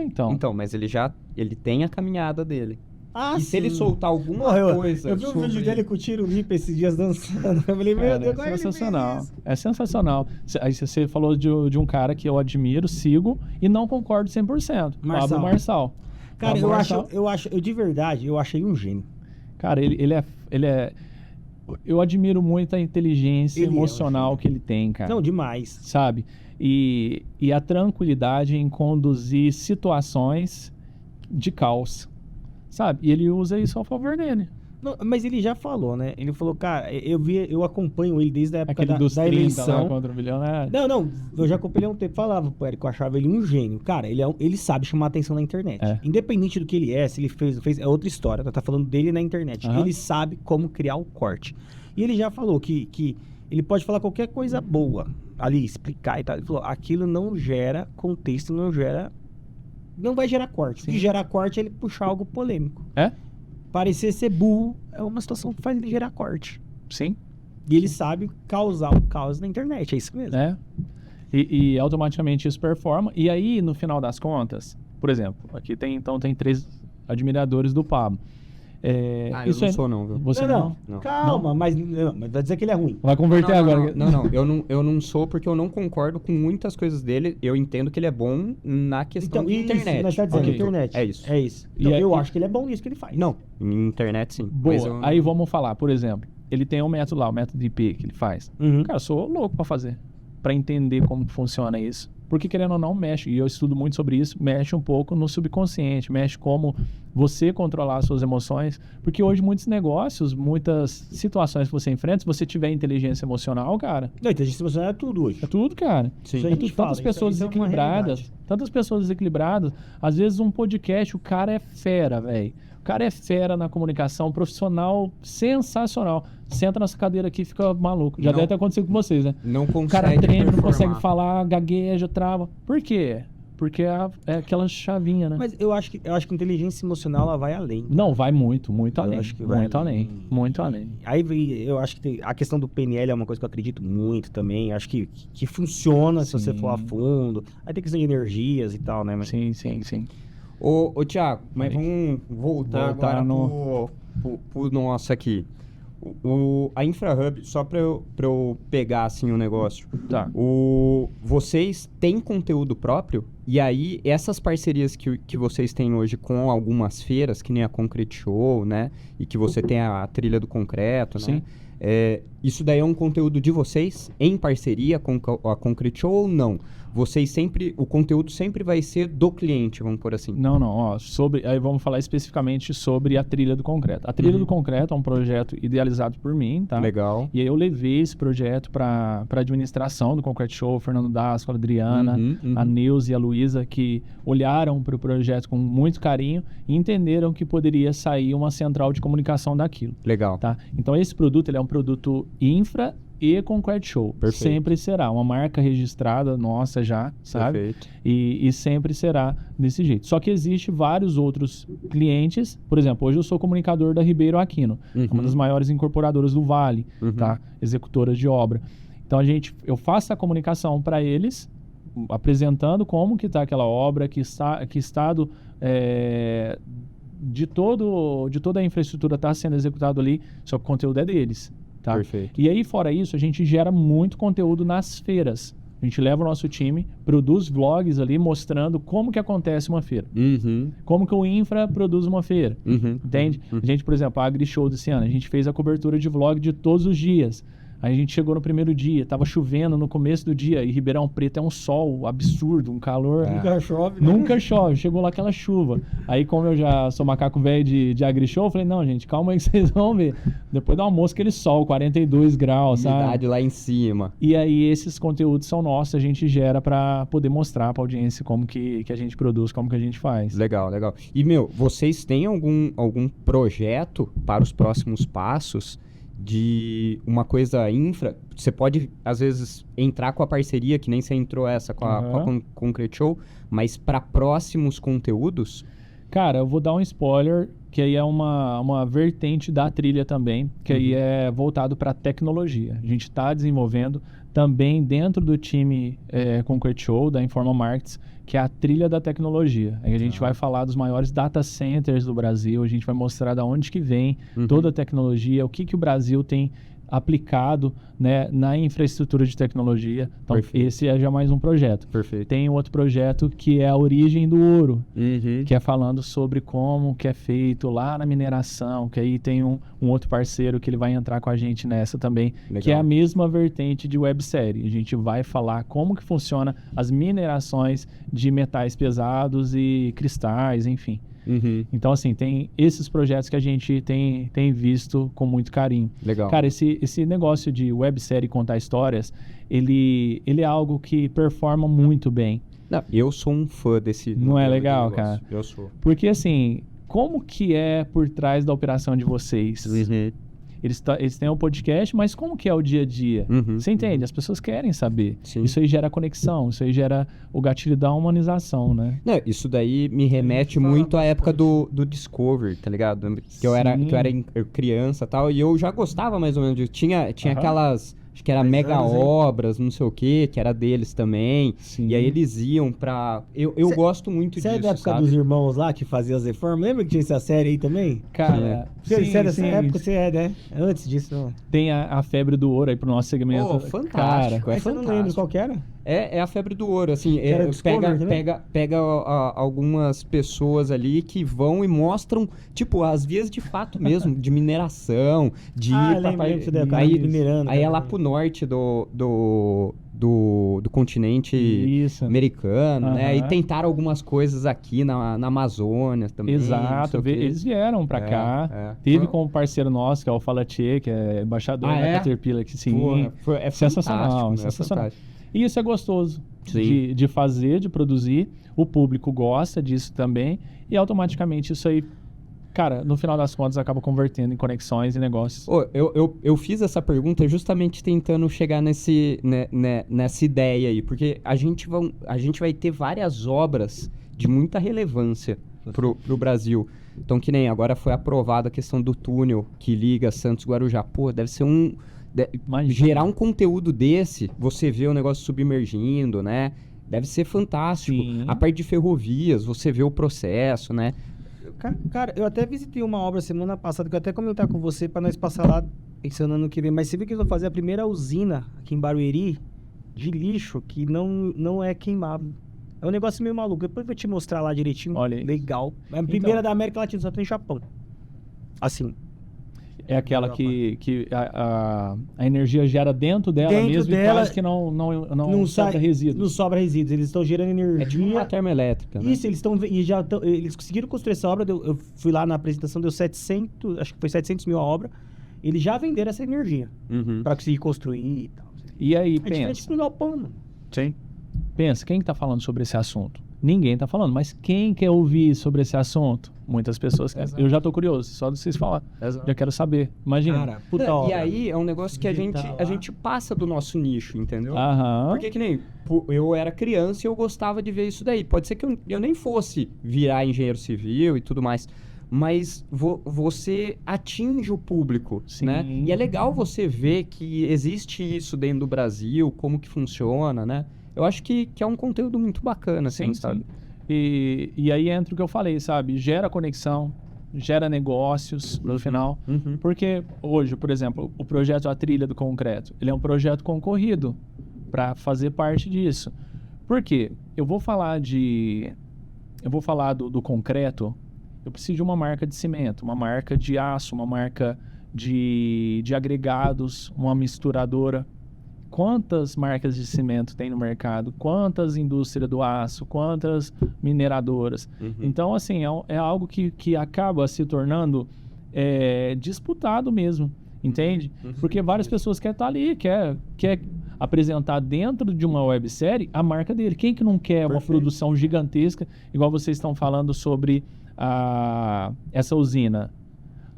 Então.
Então, mas ele tem a caminhada dele.
Ah,
E se ele soltar alguma
Porra,
coisa
eu vi um
sobre...
vídeo dele com o Tiro Lipa esses dias dançando. Eu falei, meu
Cara,
Deus, agora
é
ele fez
sensacional.
isso.
É sensacional. Aí você falou de um cara que eu admiro, sigo e não concordo 100%.
Marçal.
Pablo Marçal.
Cara,
Pablo
eu de verdade, eu achei um gênio.
Cara, ele é. Eu admiro muito a inteligência
Ele é um
emocional
gênio.
que ele tem, cara.
Não, demais.
Sabe? E a tranquilidade em conduzir situações de caos. Sabe? E ele usa isso a favor dele.
Não, mas ele já falou, né? Ele falou, cara, eu acompanho ele desde a época
Aquele dos
da
30 lá
eleição.
contra o bilionário.
Não, eu já acompanhei há um tempo, falava pro Eric, eu achava ele um gênio. Cara, ele sabe chamar atenção na internet.
É.
Independente do que ele é, se ele fez, é outra história. Tá falando dele na internet.
Aham.
Ele sabe como criar o corte. E ele já falou que ele pode falar qualquer coisa boa ali, explicar e tal. Ele falou, aquilo não gera contexto, não vai gerar corte.
Sim.
O que gera corte é ele puxar algo polêmico.
É?
Parecer ser burro é uma situação que faz ele gerar corte.
Sim.
E ele sabe causar o caos na internet, é isso mesmo.
É. E automaticamente isso performa. E aí, no final das contas, por exemplo, aqui tem 3 admiradores do Pablo.
eu não sou não, viu?
Você
Não.
Não.
Calma, mas vai dizer que ele é ruim.
Vai converter agora.
Não, eu não sou porque eu não concordo com muitas coisas dele. Eu entendo que ele é bom na questão de
isso,
internet.
nós tá dizendo
Ok.
internet.
É isso.
É isso.
E
Então,
aí-
eu acho que ele é bom nisso que ele faz.
Não, em internet sim.
Boa.
Mas eu-
Aí vamos falar, por exemplo, ele tem um método lá, o método IP que ele faz.
Uhum.
Cara, eu sou louco pra fazer, pra entender como que funciona isso. Porque querendo ou não, mexe, e eu estudo muito sobre isso, mexe um pouco no subconsciente, mexe como você controlar as suas emoções. Porque hoje muitos negócios, muitas situações que você enfrenta, se você tiver inteligência emocional, cara,
Não, inteligência emocional é tudo hoje.
é tudo, cara.
Sim.
Isso a
É
gente
tudo,
fala,
tantas pessoas
isso é uma
desequilibradas.
realidade.
Tantas pessoas desequilibradas. Às vezes um podcast, o cara é fera, velho. O cara é fera na comunicação, profissional sensacional. Senta nessa cadeira aqui e fica maluco. Já
Não.
deve ter acontecido com vocês, né?
Não
O
consegue
cara treme, não
performar.
consegue falar, gagueja, trava. Por quê? Porque é aquela chavinha, né?
Mas eu acho que inteligência emocional ela vai além.
Não, vai muito
Eu
além.
acho que vai
Muito além. Muito além.
Aí eu acho que a questão do PNL é uma coisa que eu acredito muito também. Acho que funciona se você
Sim.
for a fundo. Aí tem questão de energias e tal, né? Mas...
Sim, sim, sim.
Ô Thiago, mas
Aí.
vamos voltar
Voltar
agora pro nosso aqui. A InfraHub, só pra eu pegar assim o negócio.
Tá.
Vocês têm conteúdo próprio? E aí, essas parcerias que vocês têm hoje com algumas feiras, que nem a Concrete Show, né? E que você tem a Trilha do Concreto,
Sim.
né? Isso daí é um conteúdo de vocês, em parceria com a Concrete Show ou não? O conteúdo sempre vai ser do cliente, vamos por assim.
Não, ó, aí vamos falar especificamente sobre a Trilha do Concreto. A Trilha do Concreto é um projeto idealizado por mim, tá?
Legal.
E aí eu levei esse projeto para administração do Concrete Show, o Fernando Dasco, a Adriana, a Neuza e a Luísa, que olharam para o projeto com muito carinho e entenderam que poderia sair uma central de comunicação daquilo,
Legal.
tá? Então esse produto, ele é um produto infra e Concrete Show.
Perfeito.
Sempre será uma marca registrada nossa já, sabe?
Perfeito.
E sempre será desse jeito. Só que existe vários outros clientes. Por exemplo, hoje eu sou comunicador da Ribeiro Aquino, uma das maiores incorporadoras do Vale, tá? Executoras de obra. Então eu faço a comunicação para eles, apresentando como que está aquela obra, que estado de toda a infraestrutura está sendo executado ali, só que o conteúdo é deles. Tá?
Perfeito.
E aí, fora isso, a gente gera muito conteúdo nas feiras. A gente leva o nosso time, produz vlogs ali mostrando como que acontece uma feira. Como que o infra produz uma feira. Entende? A gente, por exemplo, a AgriShow desse ano, a gente fez a cobertura de vlog de todos os dias. Aí a gente chegou no primeiro dia, tava chovendo no começo do dia, e Ribeirão Preto é um sol absurdo, um calor.
Nunca chove, né?
Nunca chove, chegou lá aquela chuva. Aí, como eu já sou macaco velho de agri-show, eu falei, não, gente, calma aí que vocês vão ver. Depois do almoço, aquele sol, 42 graus, sabe?
Umidade lá em cima.
E aí, esses conteúdos são nossos, a gente gera pra poder mostrar pra audiência como que a gente produz, como que a gente faz.
Legal, legal. E, vocês têm algum projeto para os próximos passos de uma coisa infra? Você pode, às vezes, entrar com a parceria, que nem você entrou essa com a Concrete Show, mas para próximos conteúdos?
Cara, eu vou dar um spoiler, que aí é uma vertente da trilha também, que aí é voltado para tecnologia. A gente está desenvolvendo também dentro do time Concrete Show, da Informa Markets, que é a trilha da tecnologia. Aí a gente vai falar dos maiores data centers do Brasil, a gente vai mostrar de onde que vem toda a tecnologia, o que o Brasil tem aplicado, né, na infraestrutura de tecnologia. Então, esse é já mais um projeto.
Perfeito.
Tem outro projeto que é a origem do ouro, que é falando sobre como que é feito lá na mineração, que aí tem um outro parceiro que ele vai entrar com a gente nessa também,
Legal.
que é a mesma vertente de websérie. A gente vai falar como que funciona as minerações de metais pesados e cristais, enfim. Então, assim, tem esses projetos que a gente tem visto com muito carinho.
Legal.
Cara, esse negócio de websérie contar histórias, ele é algo que performa muito bem.
Não, eu sou um fã desse...
Não é
modelo de
legal,
negócio.
cara?
Eu sou.
Porque, assim, como que é por trás da operação de vocês? Eles têm um podcast, mas como que é o dia a dia? Você entende? As pessoas querem saber.
Sim.
Isso aí gera conexão, isso aí gera o gatilho da humanização, né?
Não, isso daí me remete muito à época do Discovery, tá ligado? Que eu era criança e tal, e eu já gostava mais ou menos disso. Tinha aquelas... Acho que era mega obras, não sei o que era deles também.
Sim.
E aí eles iam pra... Eu gosto muito disso,
Você é da época
sabe?
dos irmãos lá que faziam as reformas? Lembra que tinha essa série aí também?
Cara,
Você é dessa
sim.
época, você é, né? Antes disso, não.
Tem a febre do ouro aí pro nosso segmento.
Pô, fantástico.
Cara,
Mas eu não lembro qual que era.
É a febre do ouro, assim,
Era Discovery também?
pega algumas pessoas ali que vão e mostram, tipo, as vias de fato mesmo, de mineração, de ir pra
lembro disso daí,
aí,
minerando.
aí é lá pro norte do continente
Isso.
americano, né? E
Aham.
tentaram algumas coisas aqui na Amazônia também. não
Exato,
sei o quê.
eles vieram pra cá. Teve como parceiro nosso, que é o Falatier, que é embaixador da Caterpillar, que sim.
Porra, é
sensacional,
fantástico, né?
sensacional.
Fantástico.
E isso é gostoso
Sim.
de fazer, de produzir. O público gosta disso também. E automaticamente isso aí, cara, no final das contas, acaba convertendo em conexões e negócios.
Eu fiz essa pergunta justamente tentando chegar nessa ideia aí, porque a gente vai ter várias obras de muita relevância pro Brasil. Então, que nem agora foi aprovada a questão do túnel que liga Santos e Guarujá. Pô, deve ser gerar um conteúdo desse, você vê o negócio submergindo, né? Deve ser fantástico.
Sim.
A parte de ferrovias, você vê o processo, né?
Cara, eu até visitei uma obra semana passada, que eu até comentar com você pra nós passar lá pensando no ano que vem. Mas você viu que eles vão fazer a primeira usina aqui em Barueri de lixo que não é queimado. É um negócio meio maluco. Depois eu vou te mostrar lá direitinho.
Olha aí.
Legal. É a primeira da América Latina, só tem no Japão. Assim.
É aquela que a energia gera dentro dela mesmo e quase que não sobra resíduos.
Não sobra resíduos. Eles estão gerando energia.
É tipo uma termoelétrica, né?
Isso, eles conseguiram construir essa obra. Eu fui lá na apresentação, deu 700, acho que foi 700 mil a obra. Eles já venderam essa energia para conseguir construir e tal.
E aí,
É diferente do galpão, mano.
Sim. Pensa, quem tá falando sobre esse assunto? Ninguém tá falando, mas quem quer ouvir sobre esse assunto? Muitas pessoas querem. Eu já tô curioso, só de vocês falar. Já quero saber. Imagina.
Cara, puta
Não,
obra.
e aí é um negócio que a gente passa do nosso nicho, entendeu?
Aham.
Porque que nem eu era criança e eu gostava de ver isso daí. Pode ser que eu nem fosse virar engenheiro civil e tudo mais, mas você atinge o público,
Sim.
né? E é legal você ver que existe isso dentro do Brasil, como que funciona, né? Eu acho que é um conteúdo muito bacana, assim, sabe?
E aí entra o que eu falei, sabe? Gera conexão, gera negócios no final. Porque hoje, por exemplo, o projeto A Trilha do Concreto, ele é um projeto concorrido para fazer parte disso. Por quê? Eu vou falar do concreto, eu preciso de uma marca de cimento, uma marca de aço, uma marca de agregados, uma misturadora. Quantas marcas de cimento tem no mercado? Quantas indústrias do aço? Quantas mineradoras? Então, assim, é algo que acaba se tornando disputado mesmo, entende? Porque várias pessoas querem estar ali, quer apresentar dentro de uma websérie a marca dele. Quem que não quer uma produção gigantesca, igual vocês estão falando sobre essa usina?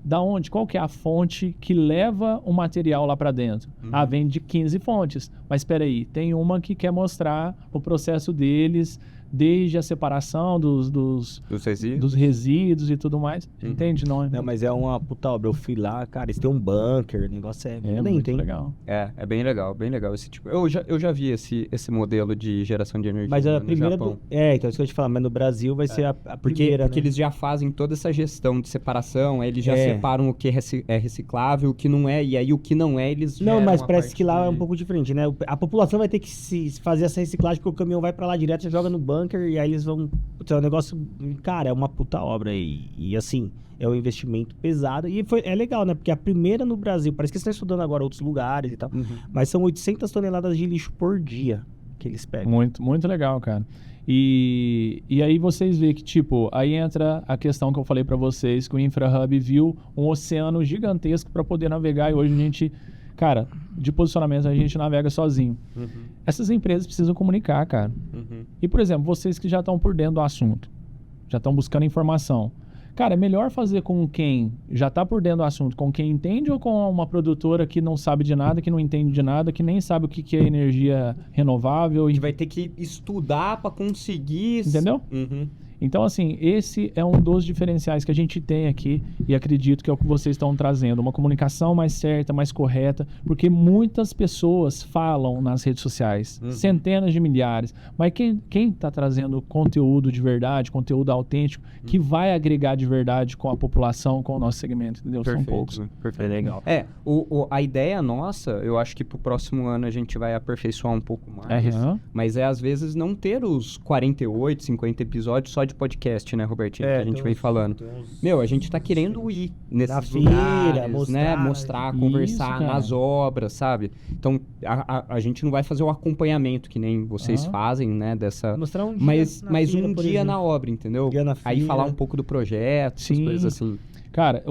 Da onde? Qual que é a fonte que leva o material lá para dentro? Vem de 15 fontes. Mas espera aí, tem uma que quer mostrar o processo deles, desde a separação dos resíduos e tudo mais. Entende? Não,
mas é uma puta obra. Eu fui lá, cara, eles têm um bunker, o negócio é
muito legal.
É bem legal esse tipo. Eu já vi esse modelo de geração de energia.
Mas a
no
primeira
Japão.
então isso que eu ia te falar, mas no Brasil vai ser a primeira,
porque eles já fazem toda essa gestão de separação, aí eles já separam o que é reciclável, o que não é, e aí o que não é, eles
Não, mas parece que lá é um pouco diferente, né? A população vai ter que fazer essa reciclagem, porque o caminhão vai pra lá direto, você joga no bunker, e aí eles vão... É um negócio... Cara, é uma puta obra. E assim, é um investimento pesado. E é legal, né? Porque a primeira no Brasil... Parece que eles estão estudando agora outros lugares e tal. Mas são 800 toneladas de lixo por dia que eles pegam.
Muito, muito legal, cara. E aí vocês veem que, tipo, aí entra a questão que eu falei pra vocês, que o InfraHub viu um oceano gigantesco para poder navegar, e hoje a gente... Cara, de posicionamento a gente navega sozinho. Essas empresas precisam comunicar, cara. E, por exemplo, vocês que já estão por dentro do assunto, já estão buscando informação. Cara, é melhor fazer com quem já está por dentro do assunto, com quem entende, ou com uma produtora que não sabe de nada, que não entende de nada, que nem sabe o que é energia renovável.
Que vai ter que estudar para conseguir...
Entendeu? Então, assim, esse é um dos diferenciais que a gente tem aqui, e acredito que é o que vocês estão trazendo, uma comunicação mais certa, mais correta, porque muitas pessoas falam nas redes sociais, centenas de milhares, mas quem está trazendo conteúdo de verdade, conteúdo autêntico, que vai agregar de verdade com a população, com o nosso segmento, entendeu?
Perfeito,
são poucos.
Perfeito. É legal. A ideia nossa, eu acho que pro próximo ano a gente vai aperfeiçoar um pouco mais, mas às vezes não ter os 48, 50 episódios só de podcast, né, Robertinho? Que a gente vem falando. A gente tá querendo ir nesses lugares, mostrar, conversar nas obras, sabe? Então, a gente não vai fazer o acompanhamento que nem vocês fazem, né, dessa...
Mostrar um dia
mas um dia na obra, entendeu? Aí falar um pouco do projeto, essas coisas assim.
Cara,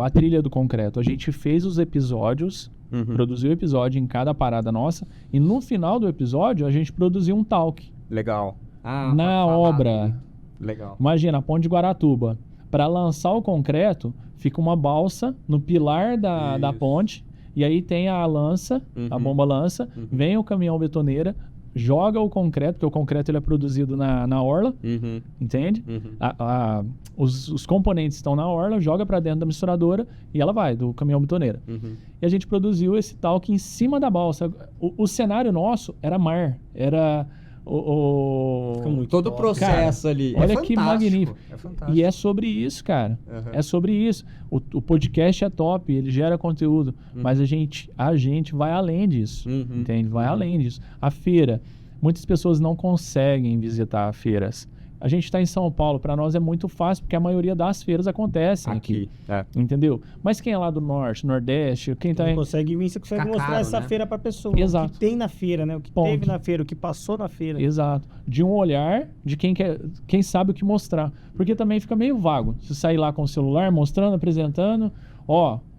a trilha do concreto, a gente fez os episódios, produziu o episódio em cada parada nossa, e no final do episódio a gente produziu um talk.
Legal.
Na obra.
Legal.
Imagina, a ponte de Guaratuba. Para lançar o concreto, fica uma balsa no pilar da ponte, e aí tem a lança, a bomba lança, vem o caminhão betoneira, joga o concreto, porque o concreto ele é produzido na orla, entende? Os componentes estão na orla, joga para dentro da misturadora e ela vai, do caminhão betoneira. E a gente produziu esse talk em cima da balsa. O cenário nosso era mar, era...
todo o processo, cara, ali.
Olha que magnífico. E é sobre isso, cara. É sobre isso. O podcast é top, ele gera conteúdo, mas a gente vai além disso, entende? Vai além disso. A feira, muitas pessoas não conseguem visitar feiras. A gente está em São Paulo, para nós é muito fácil, porque a maioria das feiras acontecem aqui. Entendeu? Mas quem é lá do Norte, Nordeste, quem tá...
Não consegue vir, você consegue mostrar essa feira para a pessoa.
Exato.
O que tem na feira, né? O que teve na feira, o que passou na feira.
Exato. De um olhar de quem sabe o que mostrar. Porque também fica meio vago. Se sair lá com o celular, mostrando, apresentando,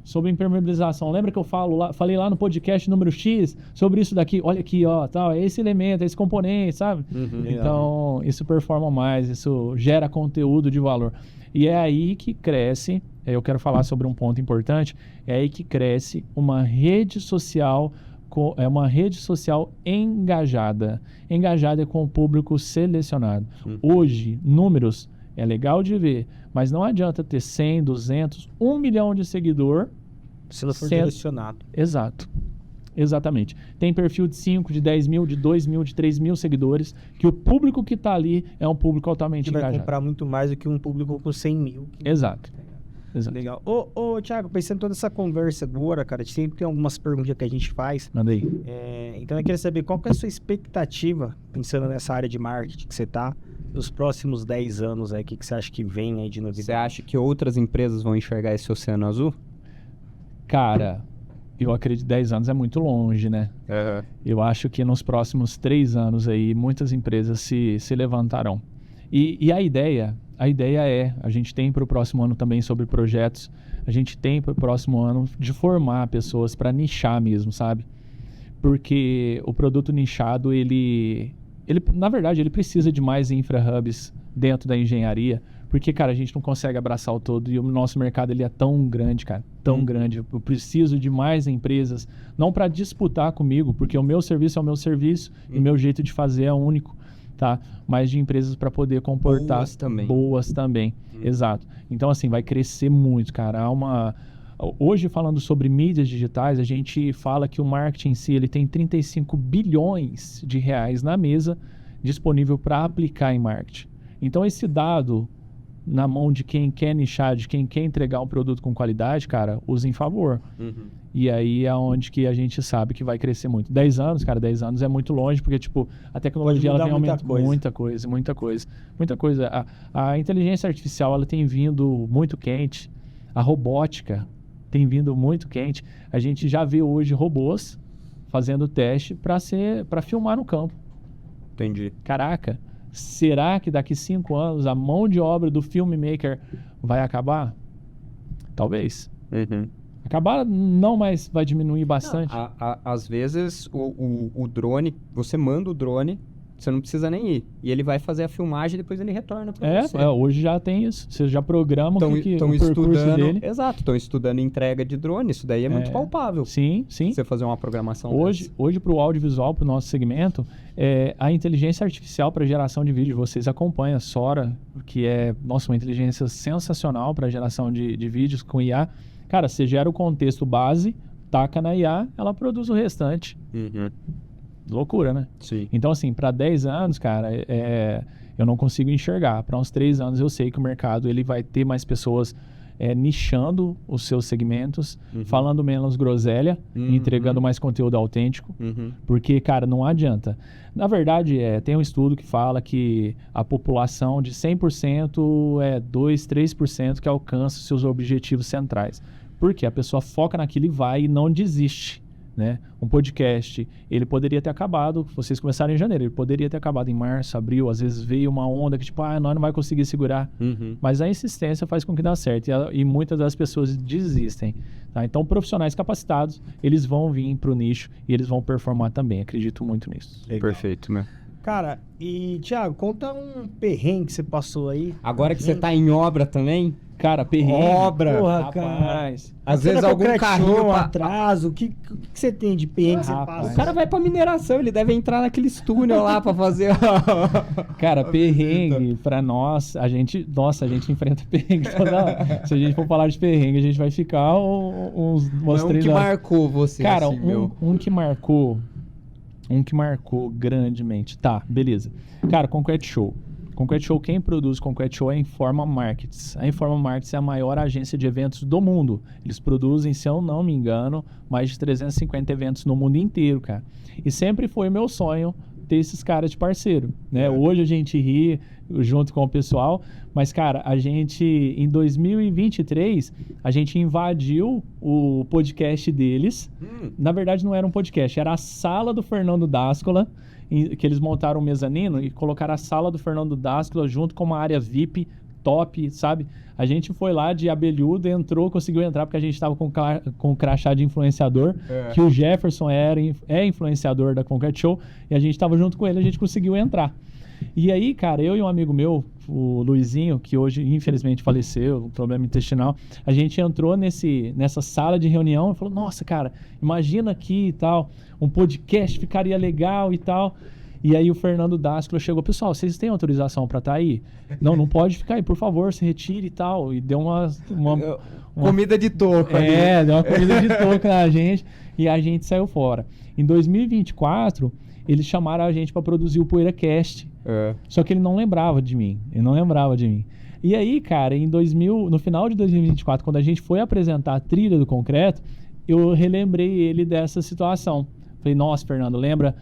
sobre impermeabilização. Lembra que eu falei lá no podcast número X sobre isso daqui? Olha aqui, tal, é esse elemento, é esse componente, sabe? Então, isso performa mais, isso gera conteúdo de valor. E é aí que cresce, eu quero falar sobre um ponto importante, é aí que cresce uma rede social, uma rede social engajada. Engajada com o público selecionado. Hoje, números... É legal de ver, mas não adianta ter 100, 200, 1 milhão de seguidor.
Se não for direcionado.
Exato. Exatamente. Tem perfil de 5, de 10 mil, de 2 mil, de 3 mil seguidores, que o público que está ali é um público altamente engajado.
Vai comprar muito mais do que um público com 100 mil.
Exato.
Legal. Ô, Thiago, pensando em toda essa conversa agora, cara, sempre tem algumas perguntas que a gente faz.
Manda aí.
Então eu queria saber qual que é a sua expectativa, pensando nessa área de marketing que você está, nos próximos 10 anos aí, o que você acha que vem aí de novidade?
Você acha que outras empresas vão enxergar esse oceano azul?
Cara, eu acredito que 10 anos é muito longe, né? Eu acho que nos próximos 3 anos aí, muitas empresas se levantarão. E a ideia é, a gente tem para o próximo ano também sobre projetos, a gente tem para o próximo ano de formar pessoas para nichar mesmo, sabe? Porque o produto nichado, ele na verdade, ele precisa de mais infra-hubs dentro da engenharia, porque, cara, a gente não consegue abraçar o todo e o nosso mercado ele é tão grande, cara, tão grande. Eu preciso de mais empresas, não para disputar comigo, porque o meu serviço é o meu serviço e o meu jeito de fazer é único, tá? Mas de empresas para poder comportar boas também. Exato. Então, assim, vai crescer muito, cara. Hoje, falando sobre mídias digitais, a gente fala que o marketing em si ele tem 35 bilhões de reais na mesa disponível para aplicar em marketing. Então, esse dado na mão de quem quer nichar, de quem quer entregar um produto com qualidade, cara, usa em favor. E aí é onde que a gente sabe que vai crescer muito. 10 anos, cara, 10 anos é muito longe, porque, tipo, a tecnologia ela vem aumentando muita coisa. A inteligência artificial, ela tem vindo muito quente. A robótica tem vindo muito quente. A gente já vê hoje robôs fazendo teste para filmar no campo.
Entendi.
Caraca, será que daqui 5 anos a mão de obra do filmmaker vai acabar? Talvez. Acabar não, mas vai diminuir bastante.
Às vezes o drone, você manda o drone, você não precisa nem ir. E ele vai fazer a filmagem e depois ele retorna para você.
Hoje já tem isso. Você já programa o percurso
estudando
dele.
Exato, estão estudando entrega de drone. Isso daí é muito palpável.
Sim.
Você fazer uma programação
Hoje para o audiovisual, para o nosso segmento, a inteligência artificial para geração de vídeo, vocês acompanham a Sora, que é, nossa, uma inteligência sensacional para geração de vídeos com IA. Cara, você gera o contexto base, taca na IA, ela produz o restante. Loucura, né?
Sim.
Então, assim, para 10 anos, cara, eu não consigo enxergar. Para uns 3 anos, eu sei que o mercado ele vai ter mais pessoas nichando os seus segmentos, falando menos groselha, entregando mais conteúdo autêntico. Porque, cara, não adianta. Na verdade, tem um estudo que fala que a população de 100% é 2, 3% que alcança os seus objetivos centrais. Porque a pessoa foca naquilo e vai e não desiste. Né? Um podcast, ele poderia ter acabado, vocês começaram em janeiro, ele poderia ter acabado em março, abril, às vezes veio uma onda que tipo, nós não vai conseguir segurar, mas a insistência faz com que dê certo e muitas das pessoas desistem, tá? Então profissionais capacitados, eles vão vir para o nicho e eles vão performar também, acredito muito nisso.
Legal. Perfeito, né?
Cara, e Thiago, conta um perrengue que você passou aí.
Agora que você tá em obra também.
Cara, perrengue.
Obra.
Porra,
rapaz.
Cara.
Às vezes algum carrinho
atraso. O que você tem de perrengue que você passa?
O cara vai pra mineração, ele deve entrar naqueles túnel lá pra fazer.
Cara, perrengue pra nós, a gente enfrenta perrengue toda hora. Se a gente for falar de perrengue, a gente vai ficar umas 3 horas.
Um que marcou você,
cara,
assim,
um que marcou grandemente. Tá, beleza. Cara, Concrete Show. Concrete Show, quem produz Concrete Show é a Informa Markets. A Informa Markets é a maior agência de eventos do mundo. Eles produzem, se eu não me engano, mais de 350 eventos no mundo inteiro, cara. E sempre foi meu sonho ter esses caras de parceiro, né? Hoje a gente ri junto com o pessoal, mas, cara, a gente, em 2023, a gente invadiu o podcast deles. Na verdade, não era um podcast, era a sala do Fernando D'Ascola, que eles montaram um mezanino e colocaram a sala do Fernando D'Ascola junto com uma área VIP top, sabe? A gente foi lá de abelhudo, conseguiu entrar porque a gente estava com crachá de influenciador, que o Jefferson é influenciador da Concrete Show, e a gente estava junto com ele, a gente conseguiu entrar. E aí, cara, eu e um amigo meu, o Luizinho, que hoje infelizmente faleceu, um problema intestinal, a gente entrou nessa sala de reunião e falou, nossa, cara, imagina aqui e tal, um podcast ficaria legal e tal. E aí o Fernando D'Ascola chegou, pessoal, vocês têm autorização para estar aí? Não pode ficar aí, por favor, se retire e tal. E deu uma
comida de touca.
Deu uma comida de touca na gente e a gente saiu fora. Em 2024, eles chamaram a gente para produzir o PoeiraCast. Só que ele não lembrava de mim. E aí, cara, no final de 2024, quando a gente foi apresentar a trilha do concreto, eu relembrei ele dessa situação. Falei, nossa, Fernando, lembra?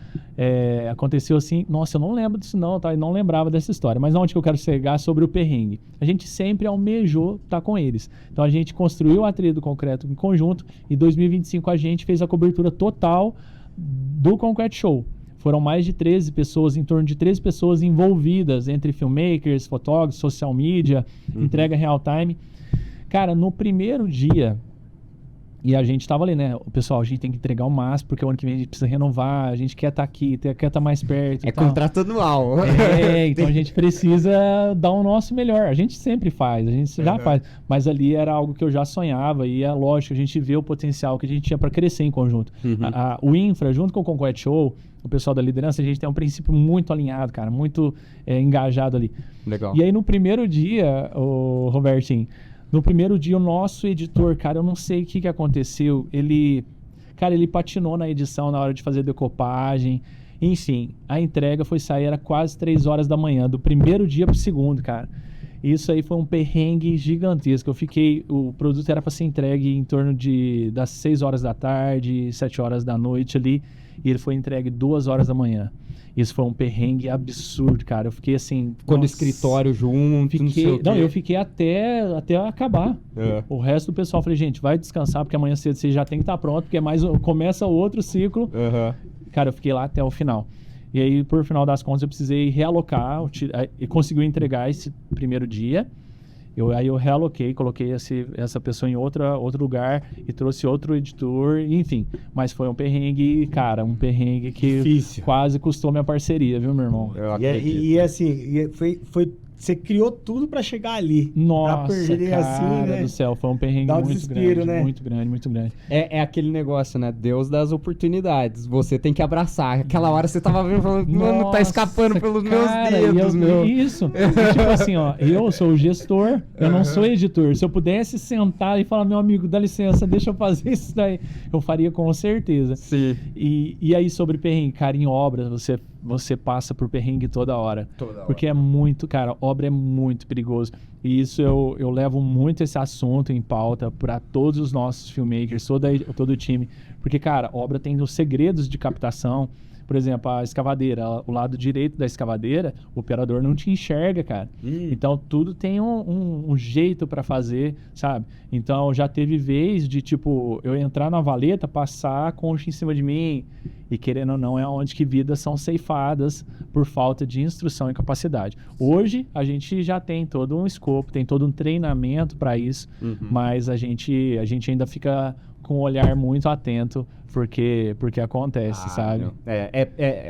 Aconteceu assim. Nossa, eu não lembro disso não, tá? Eu não lembrava dessa história. Mas onde que eu quero chegar sobre o perrengue? A gente sempre almejou estar com eles. Então a gente construiu a trilha do concreto em conjunto. E em 2025 a gente fez a cobertura total do Concrete Show. Foram mais de 13 pessoas, em torno de 13 pessoas envolvidas, entre filmmakers, fotógrafos, social media, entrega real time. Cara, no primeiro dia... E a gente tava ali, né? O pessoal, a gente tem que entregar o máximo, porque o ano que vem a gente precisa renovar, a gente quer estar aqui, quer estar mais perto.
É contrato anual.
Então a gente precisa dar o nosso melhor. A gente sempre faz, a gente já faz. Mas ali era algo que eu já sonhava e é lógico, a gente vê o potencial que a gente tinha para crescer em conjunto. O Infra, junto com o Concrete Show, o pessoal da liderança, a gente tem um princípio muito alinhado, cara, muito engajado ali.
Legal.
E aí no primeiro dia, o Robertinho, no primeiro dia, o nosso editor, cara, eu não sei o que aconteceu. Ele patinou na edição na hora de fazer decopagem. Enfim, a entrega foi sair, era quase 3 horas da manhã, do primeiro dia pro segundo, cara. Isso aí foi um perrengue gigantesco. O produto era para ser entregue em torno das 6 horas da tarde, 7 horas da noite ali. E ele foi entregue 2 horas da manhã. Isso foi um perrengue absurdo, cara. Eu fiquei assim...
Ficou no escritório junto,
eu fiquei até acabar. O resto do pessoal, falei, gente, vai descansar, porque amanhã cedo você já tem que estar pronto, porque começa outro ciclo. Cara, eu fiquei lá até o final. E aí, por final das contas, eu precisei realocar e conseguiu entregar esse primeiro dia. Aí eu realoquei, coloquei essa pessoa em outro lugar e trouxe outro editor, enfim. Mas foi um perrengue, cara, que difícil. Quase custou minha parceria, viu, meu irmão?
E assim, foi você criou tudo pra chegar ali.
Nossa,
perder
cara
assim, né?
do céu, foi um perrengue muito grande, né? Muito grande.
É aquele negócio, né? Deus das oportunidades. Você tem que abraçar. Aquela hora você tava vendo, falando, mano, tá escapando pelos meus dedos, meu.
Isso. E, tipo assim, ó, eu sou o gestor, eu não sou editor. Se eu pudesse sentar e falar, meu amigo, dá licença, deixa eu fazer isso daí, eu faria com certeza.
Sim.
E aí, sobre perrengue, cara, em obras, você passa por perrengue toda hora. Porque é muito, cara, obra é muito perigoso. E isso eu levo muito esse assunto em pauta para todos os nossos filmmakers, todo o time. Porque, cara, obra tem os segredos de captação. Por exemplo, a escavadeira, o lado direito da escavadeira, o operador não te enxerga, cara. Então, tudo tem um jeito para fazer, sabe? Então, já teve vez de, tipo, eu entrar na valeta, passar a concha em cima de mim e, querendo ou não, é onde que vidas são ceifadas por falta de instrução e capacidade. Hoje, a gente já tem todo um escopo, tem todo um treinamento para isso, mas a gente ainda fica com um olhar muito atento, porque acontece, sabe?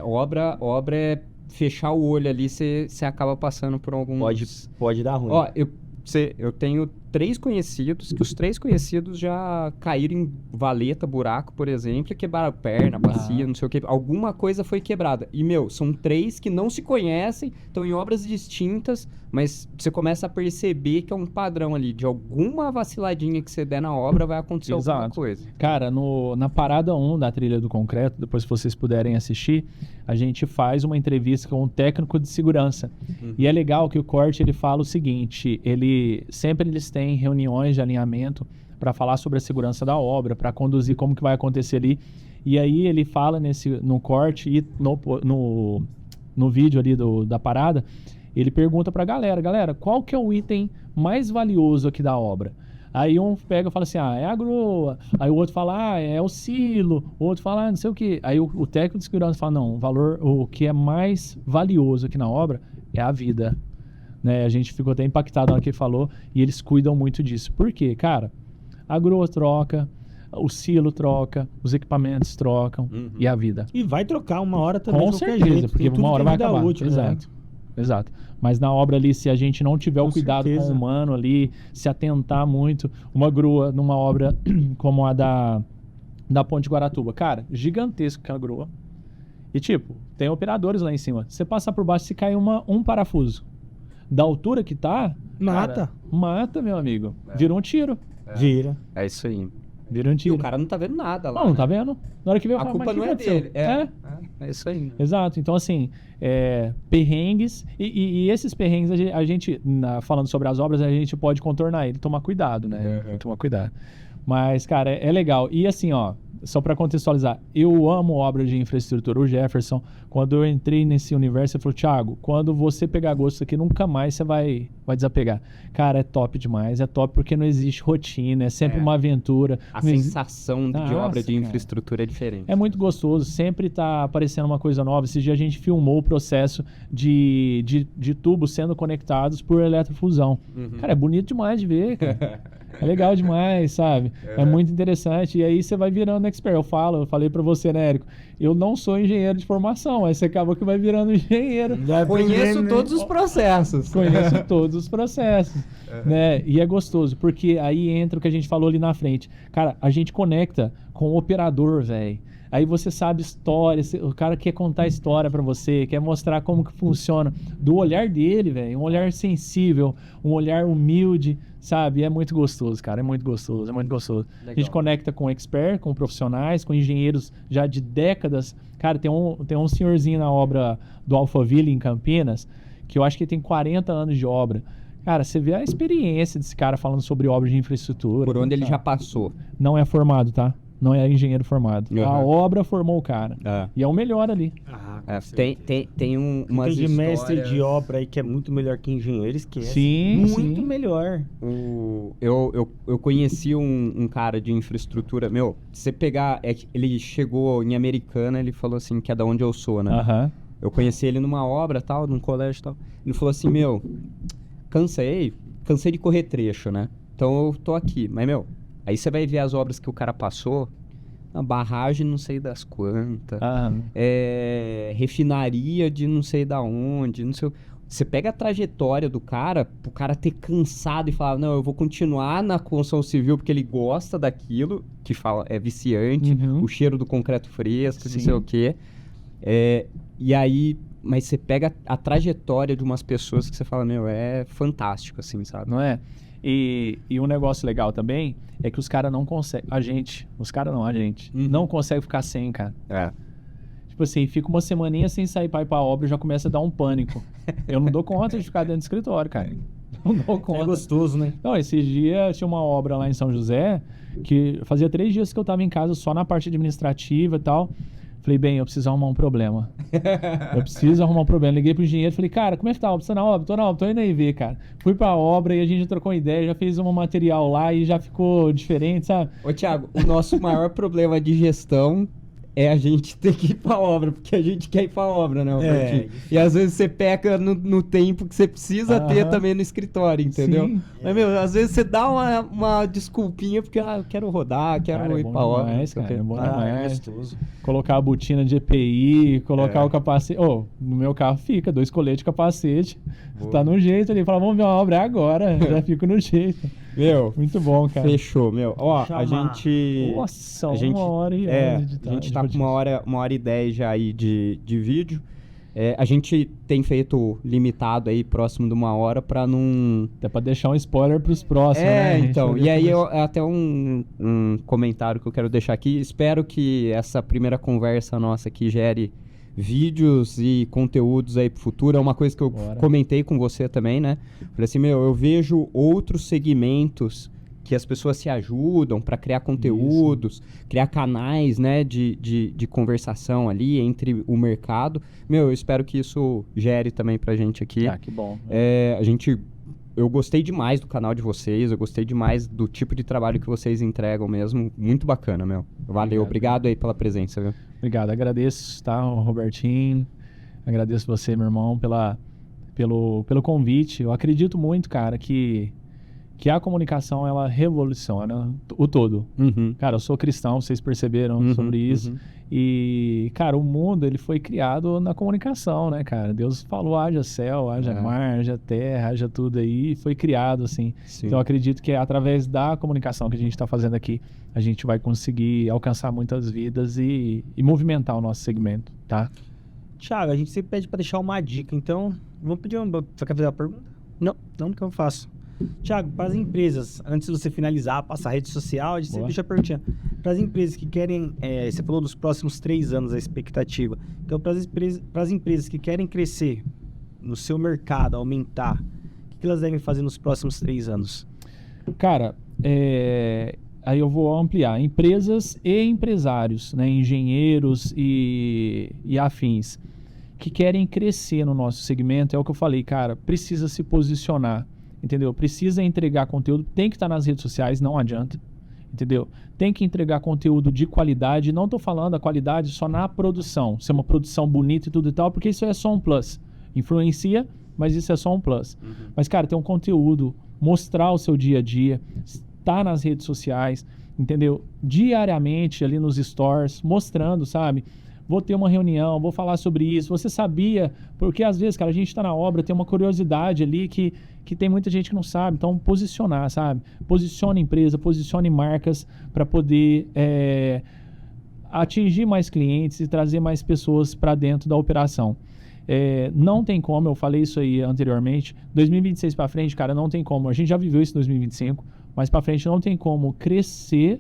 Obra é fechar o olho ali, você acaba passando por alguns...
Pode dar ruim.
Ó, eu tenho 3 conhecidos, que os 3 conhecidos já caíram em valeta, buraco, por exemplo, e quebraram perna, bacia, não sei o que. Alguma coisa foi quebrada. E, são 3 que não se conhecem, estão em obras distintas, mas você começa a perceber que é um padrão ali, de alguma vaciladinha que você der na obra, vai acontecer alguma coisa.
Cara, na parada 1 da Trilha do Concreto, depois se vocês puderem assistir, a gente faz uma entrevista com um técnico de segurança. E é legal que o corte, ele fala o seguinte, sempre eles têm reuniões de alinhamento para falar sobre a segurança da obra, para conduzir como que vai acontecer ali. E aí ele fala no corte e no vídeo ali da parada, ele pergunta para a galera, qual que é o item mais valioso aqui da obra? Aí um pega e fala assim, é a grua. Aí o outro fala, é o silo. O outro fala, não sei o que. Aí o técnico de segurança fala, não, o que é mais valioso aqui na obra é a vida. Né? A gente ficou até impactado na hora que ele falou e eles cuidam muito disso. Por quê? Cara, a grua troca, o silo troca, os equipamentos trocam e a vida.
E vai trocar uma hora também.
Com certeza, porque uma hora vai acabar.
Útil,
Exato. Mas na obra ali, se a gente não tiver o cuidado com o humano ali, se atentar muito, uma grua numa obra como a da Ponte Guaratuba, cara, gigantesca aquela grua. E tipo, tem operadores lá em cima. Você passar por baixo, se cair um parafuso da altura que tá,
mata.
Cara, mata, meu amigo. Vira um tiro.
Vira.
É isso aí.
Vira um tiro.
E o cara não tá vendo nada lá.
Não tá vendo. Na hora que veio,
a culpa não é dele. É isso aí.
Exato. Então, assim, perrengues. E esses perrengues, a gente falando sobre as obras, a gente pode contornar ele. Tomar cuidado, né? Tomar cuidado. Mas, cara, é legal. E assim, ó, só para contextualizar, eu amo obra de infraestrutura. O Jefferson, quando eu entrei nesse universo, ele falou, Thiago, quando você pegar gosto aqui, nunca mais você vai desapegar. Cara, é top demais, é top porque não existe rotina, é sempre uma aventura.
A
Não exi-
sensação de
Nossa,
obra de
cara.
infraestrutura é diferente.
É muito gostoso, sempre tá aparecendo uma coisa nova. Esse dia a gente filmou o processo de tubos sendo conectados por eletrofusão. Cara, é bonito demais de ver, cara. É legal demais, sabe? É muito interessante. E aí você vai virando expert. Eu falei pra você, né, Érico? Eu não sou engenheiro de formação, aí você acaba que vai virando engenheiro.
Conheço todos os processos.
Conheço todos os processos, né? E é gostoso, porque aí entra o que a gente falou ali na frente. Cara, a gente conecta com o operador, velho. Aí você sabe história, o cara quer contar história pra você, quer mostrar como que funciona. Do olhar dele, velho, um olhar sensível, um olhar humilde, sabe? É muito gostoso, cara, é muito gostoso, é muito gostoso. A gente conecta com expert, com profissionais, com engenheiros já de décadas. Cara, tem um senhorzinho na obra do Alphaville, em Campinas, que eu acho que ele tem 40 anos de obra. Cara, você vê a experiência desse cara falando sobre obra de infraestrutura.
Por onde ele
sabe?
já passou.
Não é formado, tá? Não é engenheiro formado.
Uhum.
A obra formou o cara. E é o melhor ali.
Tem umas
Tem de mestre
histórias-
de obra aí que é muito melhor que engenheiro, esquece.
Sim,
Muito
sim.
melhor.
Eu conheci um cara de infraestrutura. Meu, se você pegar. Ele chegou em Americana, ele falou assim, que é da onde eu sou, né?
Aham.
Eu conheci ele numa obra, tal, num colégio e tal. Ele falou assim, meu, cansei de correr trecho, né? Então eu tô aqui. Mas, meu, aí você vai ver as obras que o cara passou. A barragem não sei das quantas.
Aham.
Refinaria de não sei da onde, não sei. Você pega a trajetória do cara, pro cara ter cansado e falar, não, eu vou continuar na construção civil porque ele gosta daquilo, que fala, é viciante,
Uhum.
o cheiro do concreto fresco, não
Sim.
sei o quê. E aí, mas você pega a trajetória de umas pessoas que você fala, meu, é fantástico, assim, sabe?
Não é? E um negócio legal também é que os caras não conseguem. A gente
Uhum.
não consegue ficar sem, cara.
É.
Tipo assim, fica uma semaninha sem sair pra ir pra obra e já começa a dar um pânico. Eu não dou conta de ficar dentro do escritório, cara. Não dou conta.
É gostoso, né?
Não, esses dias tinha uma obra lá em São José que fazia 3 dias que eu tava em casa só na parte administrativa e tal. Falei, bem, eu preciso arrumar um problema. Liguei pro engenheiro, falei, cara, como é que tá a obra? Você tá na obra? Tô na obra, tô indo aí ver, cara. Fui pra obra e a gente trocou ideia, já fez um material lá e já ficou diferente, sabe?
Ô, Thiago, o nosso maior problema de gestão é a gente ter que ir pra obra, porque a gente quer ir pra obra, né, Albertinho? E às vezes você peca no tempo que você precisa ter
Aham.
também no escritório, entendeu?
Sim.
Mas, meu, às vezes você dá uma desculpinha, porque eu quero rodar, quero
Cara, é
ir
bom
pra obra.
demais,
não sei o
cara,
quê.
é bom
É
demais.
gostoso.
Colocar a botina de EPI, colocar o capacete. No meu carro fica 2 coletes de capacete.
Boa.
Tá no jeito ali. Fala, vamos ver uma obra é agora. Já fico no jeito.
Meu,
Muito bom, cara.
fechou, meu. Ó, a
Chamar.
gente...
Nossa,
a gente,
1h10 de
a gente tá
podcast.
com 1h10 já aí de vídeo. A gente tem feito limitado aí, próximo de 1 hora, pra não...
Até pra deixar um spoiler pros próximos, né? A gente
Então,
vai
e
ver
aí
como
até um comentário que eu quero deixar aqui. Espero que essa primeira conversa nossa aqui gere vídeos e conteúdos aí pro futuro. É uma coisa que eu
Bora.
comentei com você também, né? Falei assim, meu, eu vejo outros segmentos que as pessoas se ajudam para criar conteúdos, criar canais, né, de conversação ali entre o mercado. Meu, eu espero que isso gere também pra gente aqui.
Ah, que bom.
Eu gostei demais do canal de vocês, eu gostei demais do tipo de trabalho que vocês entregam mesmo. Muito bacana, meu. Valeu, obrigado aí pela presença, viu?
Obrigado, agradeço, tá, o Robertinho. Agradeço você, meu irmão, pelo convite. Eu acredito muito, cara, que a comunicação, ela revoluciona o todo.
Uhum.
Cara, eu sou cristão, vocês perceberam sobre isso. E, cara, o mundo, ele foi criado na comunicação, né, cara? Deus falou, haja céu, haja mar, haja terra, haja tudo aí. E foi criado, assim.
Sim.
Então, eu acredito que é através da comunicação que a gente está fazendo aqui, a gente vai conseguir alcançar muitas vidas e movimentar o nosso segmento, tá?
Thiago, a gente sempre pede pra deixar uma dica, então vamos pedir uma... Você quer fazer uma pergunta? Não, que eu faço. Thiago, para as empresas, antes de você finalizar, passar a rede social, a gente sempre
Boa.
deixa a perguntinha. Para as empresas que querem, você falou dos próximos 3 anos a expectativa. Então, para as empresas que querem crescer no seu mercado, aumentar, o que elas devem fazer nos próximos 3 anos?
Cara, aí eu vou ampliar, empresas e empresários, né, engenheiros e afins, que querem crescer no nosso segmento, é o que eu falei, cara, precisa se posicionar, entendeu? Precisa entregar conteúdo, tem que estar nas redes sociais, não adianta, entendeu? Tem que entregar conteúdo de qualidade, não estou falando a qualidade só na produção, ser uma produção bonita e tudo e tal, porque isso é só um plus, influencia, mas isso é só um plus. Mas, cara, tem um conteúdo, mostrar o seu dia a dia, estar nas redes sociais, entendeu? Diariamente ali nos stores, mostrando, sabe? Vou ter uma reunião, vou falar sobre isso. Você sabia? Porque às vezes, cara, a gente está na obra, tem uma curiosidade ali que tem muita gente que não sabe. Então, posicionar, sabe? Posicione empresa, posicione marcas para poder atingir mais clientes e trazer mais pessoas para dentro da operação. Não tem como, eu falei isso aí anteriormente, 2026 para frente, cara, não tem como. A gente já viveu isso em 2025, mas para frente não tem como crescer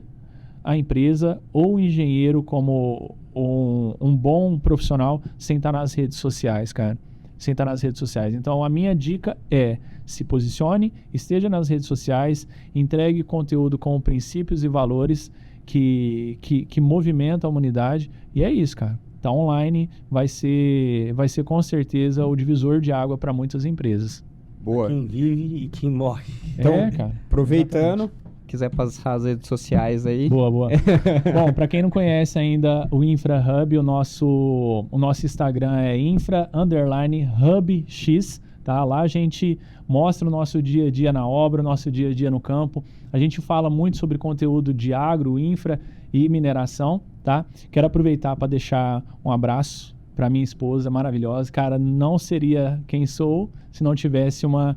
a empresa ou o engenheiro como um bom profissional sem estar nas redes sociais, cara. Sem estar nas redes sociais. Então, a minha dica é: se posicione, esteja nas redes sociais, entregue conteúdo com princípios e valores que movimentam a humanidade. E é isso, cara. Tá online, vai ser com certeza o divisor de água para muitas empresas.
Boa.
Quem vive e quem morre.
Então,
cara.
aproveitando,
Exatamente.
quiser passar as redes sociais aí.
Boa. Bom, para quem não conhece ainda o Infra Hub, o nosso Instagram é infra_hubx, tá? Lá a gente mostra o nosso dia a dia na obra, o nosso dia a dia no campo. A gente fala muito sobre conteúdo de agro, infra e mineração, tá? Quero aproveitar para deixar um abraço para minha esposa maravilhosa. Cara, não seria quem sou se não tivesse uma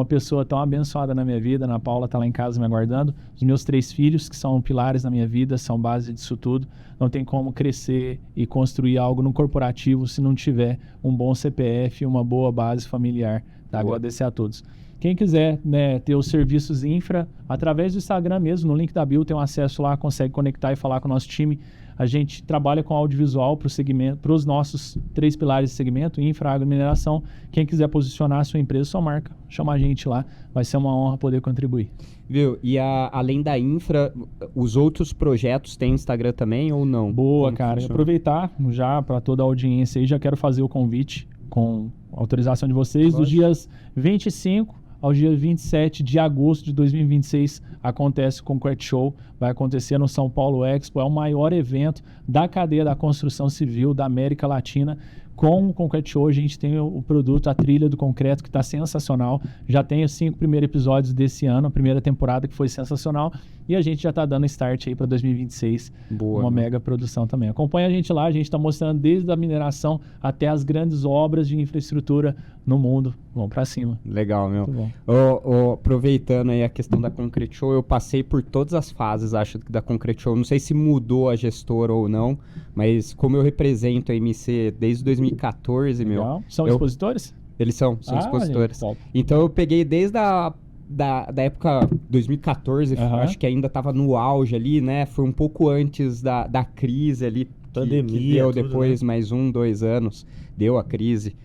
pessoa tão abençoada na minha vida. Ana Paula tá lá em casa me aguardando. Os meus 3 filhos, que são pilares na minha vida, são base disso tudo. Não tem como crescer e construir algo no corporativo se não tiver um bom CPF e uma boa base familiar. Tá? Agradecer a todos. Quem quiser, né, ter os serviços infra, através do Instagram mesmo, no link da bio, tem um acesso lá, consegue conectar e falar com o nosso time. A gente trabalha com audiovisual para o segmento, para os nossos 3 pilares de segmento, infra, agro e mineração. Quem quiser posicionar a sua empresa, sua marca, chama a gente lá. Vai ser uma honra poder contribuir.
Viu? E além da infra, os outros projetos têm Instagram também ou não?
Boa,
Como
cara. E
funciona?
aproveitar já para toda a audiência aí, já quero fazer o convite com autorização de vocês. Dos dias 25 ao dia 27 de agosto de 2026 acontece o Concrete Show, vai acontecer no São Paulo Expo, é o maior evento da cadeia da construção civil da América Latina. Com o Concrete Show a gente tem o produto, a trilha do concreto, que está sensacional. Já tem os 5 primeiros episódios desse ano, a primeira temporada que foi sensacional, e a gente já está dando start aí para 2026.
Boa,
uma
né?
mega produção também. Acompanha a gente lá, a gente está mostrando desde a mineração até as grandes obras de infraestrutura no mundo. Vamos para cima.
Legal, meu.
Muito bom.
Aproveitando aí a questão da Concrete Show, eu passei por todas as fases, acho, da Concrete Show. Não sei se mudou a gestora ou não, mas como eu represento a MC desde 2014, meu.
Legal. São
eu-
expositores?
Eles são expositores.
Gente, top.
Então eu peguei desde da época 2014,
Aham.
acho que ainda estava no auge ali, né? Foi um pouco antes da crise ali. que
Pandemia,
deu
tudo,
depois mais 2 anos, deu a crise.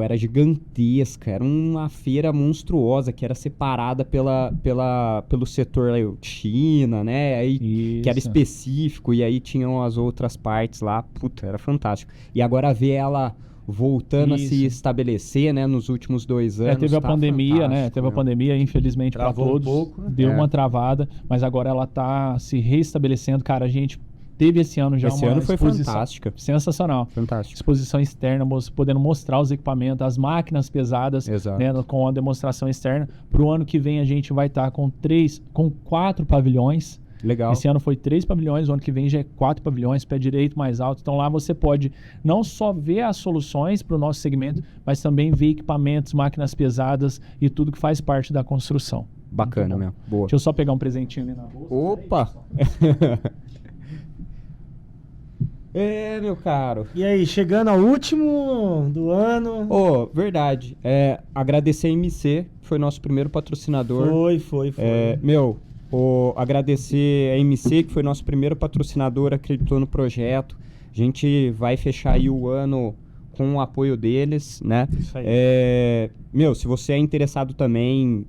Era gigantesca, era uma feira monstruosa que era separada pelo setor aí, China, né? Aí, que era
Isso.
específico, e aí tinham as outras partes lá. Puta, era fantástico. E agora ver ela voltando a se
Isso.
estabelecer, né? Nos últimos 2 anos.
Teve a
tá
pandemia, né?
fantástico,
Teve a
meu.
pandemia, infelizmente, para
Travou um
todos.
pouco, né?
Deu
É.
uma travada, mas agora ela tá se reestabelecendo. Cara, a gente teve esse ano já
Esse
uma
ano foi
exposição
fantástica.
sensacional.
Fantástico.
Exposição externa, podendo mostrar os equipamentos, as máquinas pesadas,
Exato.
né, com a demonstração externa. Para o ano que vem a gente vai estar com 4 pavilhões.
Legal.
Esse ano foi 3 pavilhões, o ano que vem já é 4 pavilhões, pé direito mais alto. Então lá você pode não só ver as soluções para o nosso segmento, mas também ver equipamentos, máquinas pesadas e tudo que faz parte da construção.
Bacana,
Muito bom.
meu. Boa.
Deixa eu só pegar um presentinho ali na bolsa.
Opa! Meu caro.
E aí, chegando ao último do ano.
Verdade. Agradecer a MC, que foi nosso primeiro patrocinador.
Foi.
Agradecer a MC, que foi nosso primeiro patrocinador, acreditou no projeto. A gente vai fechar aí o ano com o apoio deles, né?
Isso aí.
Se você é interessado também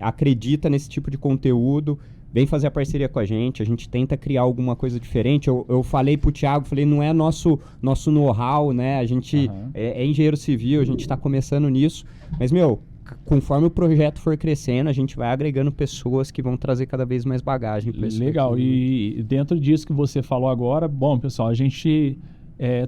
acredita nesse tipo de conteúdo, vem fazer a parceria com a gente tenta criar alguma coisa diferente. Eu falei pro Thiago, falei, não é nosso know-how, né? A gente é engenheiro civil, a gente tá começando nisso, mas, meu, conforme o projeto for crescendo, a gente vai agregando pessoas que vão trazer cada vez mais bagagem para isso.
Legal,
aqui.
E dentro disso que você falou agora, bom, pessoal, a gente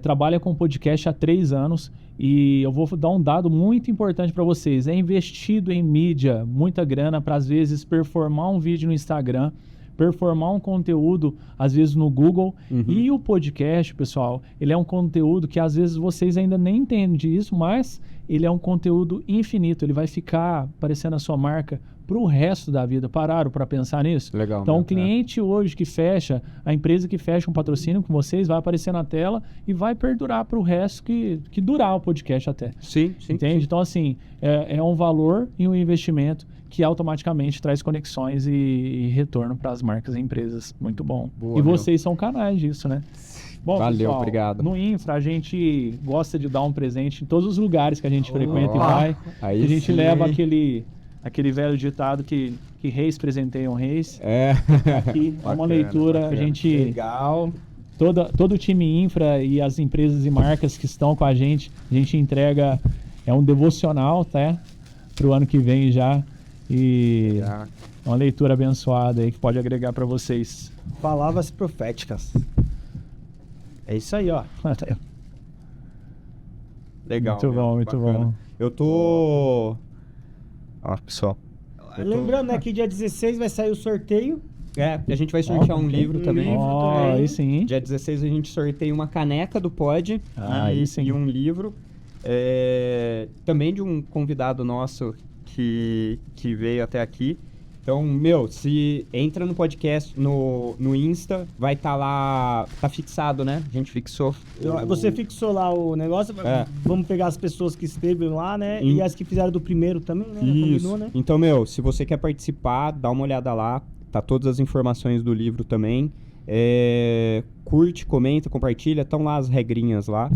trabalha com podcast há 3 anos e eu vou dar um dado muito importante para vocês. É investido em mídia, muita grana para, às vezes, performar um vídeo no Instagram, performar um conteúdo, às vezes, no Google. E o podcast, pessoal, ele é um conteúdo que, às vezes, vocês ainda nem entendem disso, mas ele é um conteúdo infinito. Ele vai ficar parecendo a sua marca para o resto da vida. Pararam para pensar nisso?
Legal.
Então, o cliente hoje que fecha, a empresa que fecha um patrocínio com vocês, vai aparecer na tela e vai perdurar para o resto que durar o podcast até.
Sim.
Entende? Então, assim, é um valor e um investimento que automaticamente traz conexões e retorno para as marcas e empresas. Muito bom.
Boa,
e vocês são canais disso, né? Bom,
valeu,
pessoal,
obrigado.
No Infra, a gente gosta de dar um presente em todos os lugares que a gente frequenta e vai.
Aí
A gente
sim,
leva
hein?
aquele velho ditado que reis presenteiam reis. Aqui é uma
Bacana,
leitura,
bacana.
a gente...
Legal.
Todo o time Infra e as empresas e marcas que estão com a gente entrega, é um devocional, tá? Pro ano que vem já. E é uma leitura abençoada aí que pode agregar para vocês.
Palavras proféticas. É isso aí, ó.
Legal.
Muito bom, muito bom.
Eu tô... Ó, pessoal.
Lembrando, né, que dia 16 vai sair o sorteio.
A gente vai sortear um livro também.
também.
Aí sim.
Dia 16 a gente sorteia uma caneca do Pod
Aí sim.
e um livro. Também de um convidado nosso que veio até aqui. Então, meu, se entra no podcast, no Insta, vai estar lá, tá fixado, né? A gente fixou.
Você fixou lá o negócio, vamos pegar as pessoas que esteve lá, né? E as que fizeram do primeiro também, né?
Isso.
Combinou, né?
Então, meu, se você quer participar, dá uma olhada lá. Tá todas as informações do livro também. Curte, comenta, compartilha. Estão lá as regrinhas lá.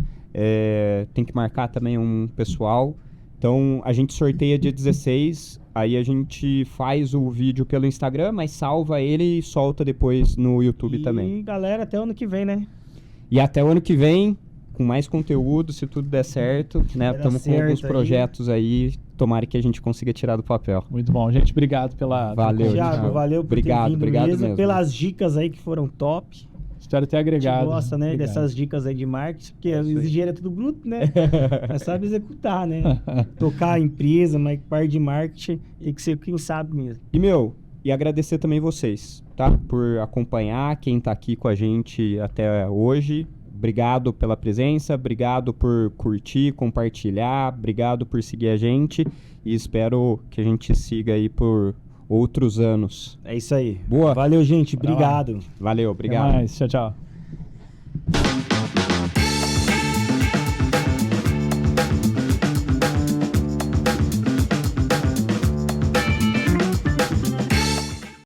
Tem que marcar também um pessoal. Então, a gente sorteia dia 16, aí a gente faz o vídeo pelo Instagram, mas salva ele e solta depois no YouTube também.
E galera, até o ano que vem, né?
E até o ano que vem, com mais conteúdo, se tudo der certo, né? Estamos com alguns projetos aí, tomara que a gente consiga tirar do papel.
Muito bom. Gente, obrigado pela...
Valeu,
Thiago, valeu por ter vindo
obrigado mesmo.
pelas dicas aí que foram top.
Espero ter
A
agregado.
gente gosta, né,
Obrigado.
dessas dicas aí de marketing, porque o engenheiro é tudo bruto, né? Mas sabe executar, né? Tocar a empresa, mas parte de marketing tem que ser quem sabe mesmo.
E, meu, agradecer também vocês, tá? Por acompanhar, quem tá aqui com a gente até hoje. Obrigado pela presença, obrigado por curtir, compartilhar, obrigado por seguir a gente e espero que a gente siga aí por outros anos.
É isso aí.
Boa.
Valeu, gente. Obrigado.
Valeu,
Até
obrigado.
mais. Tchau, tchau.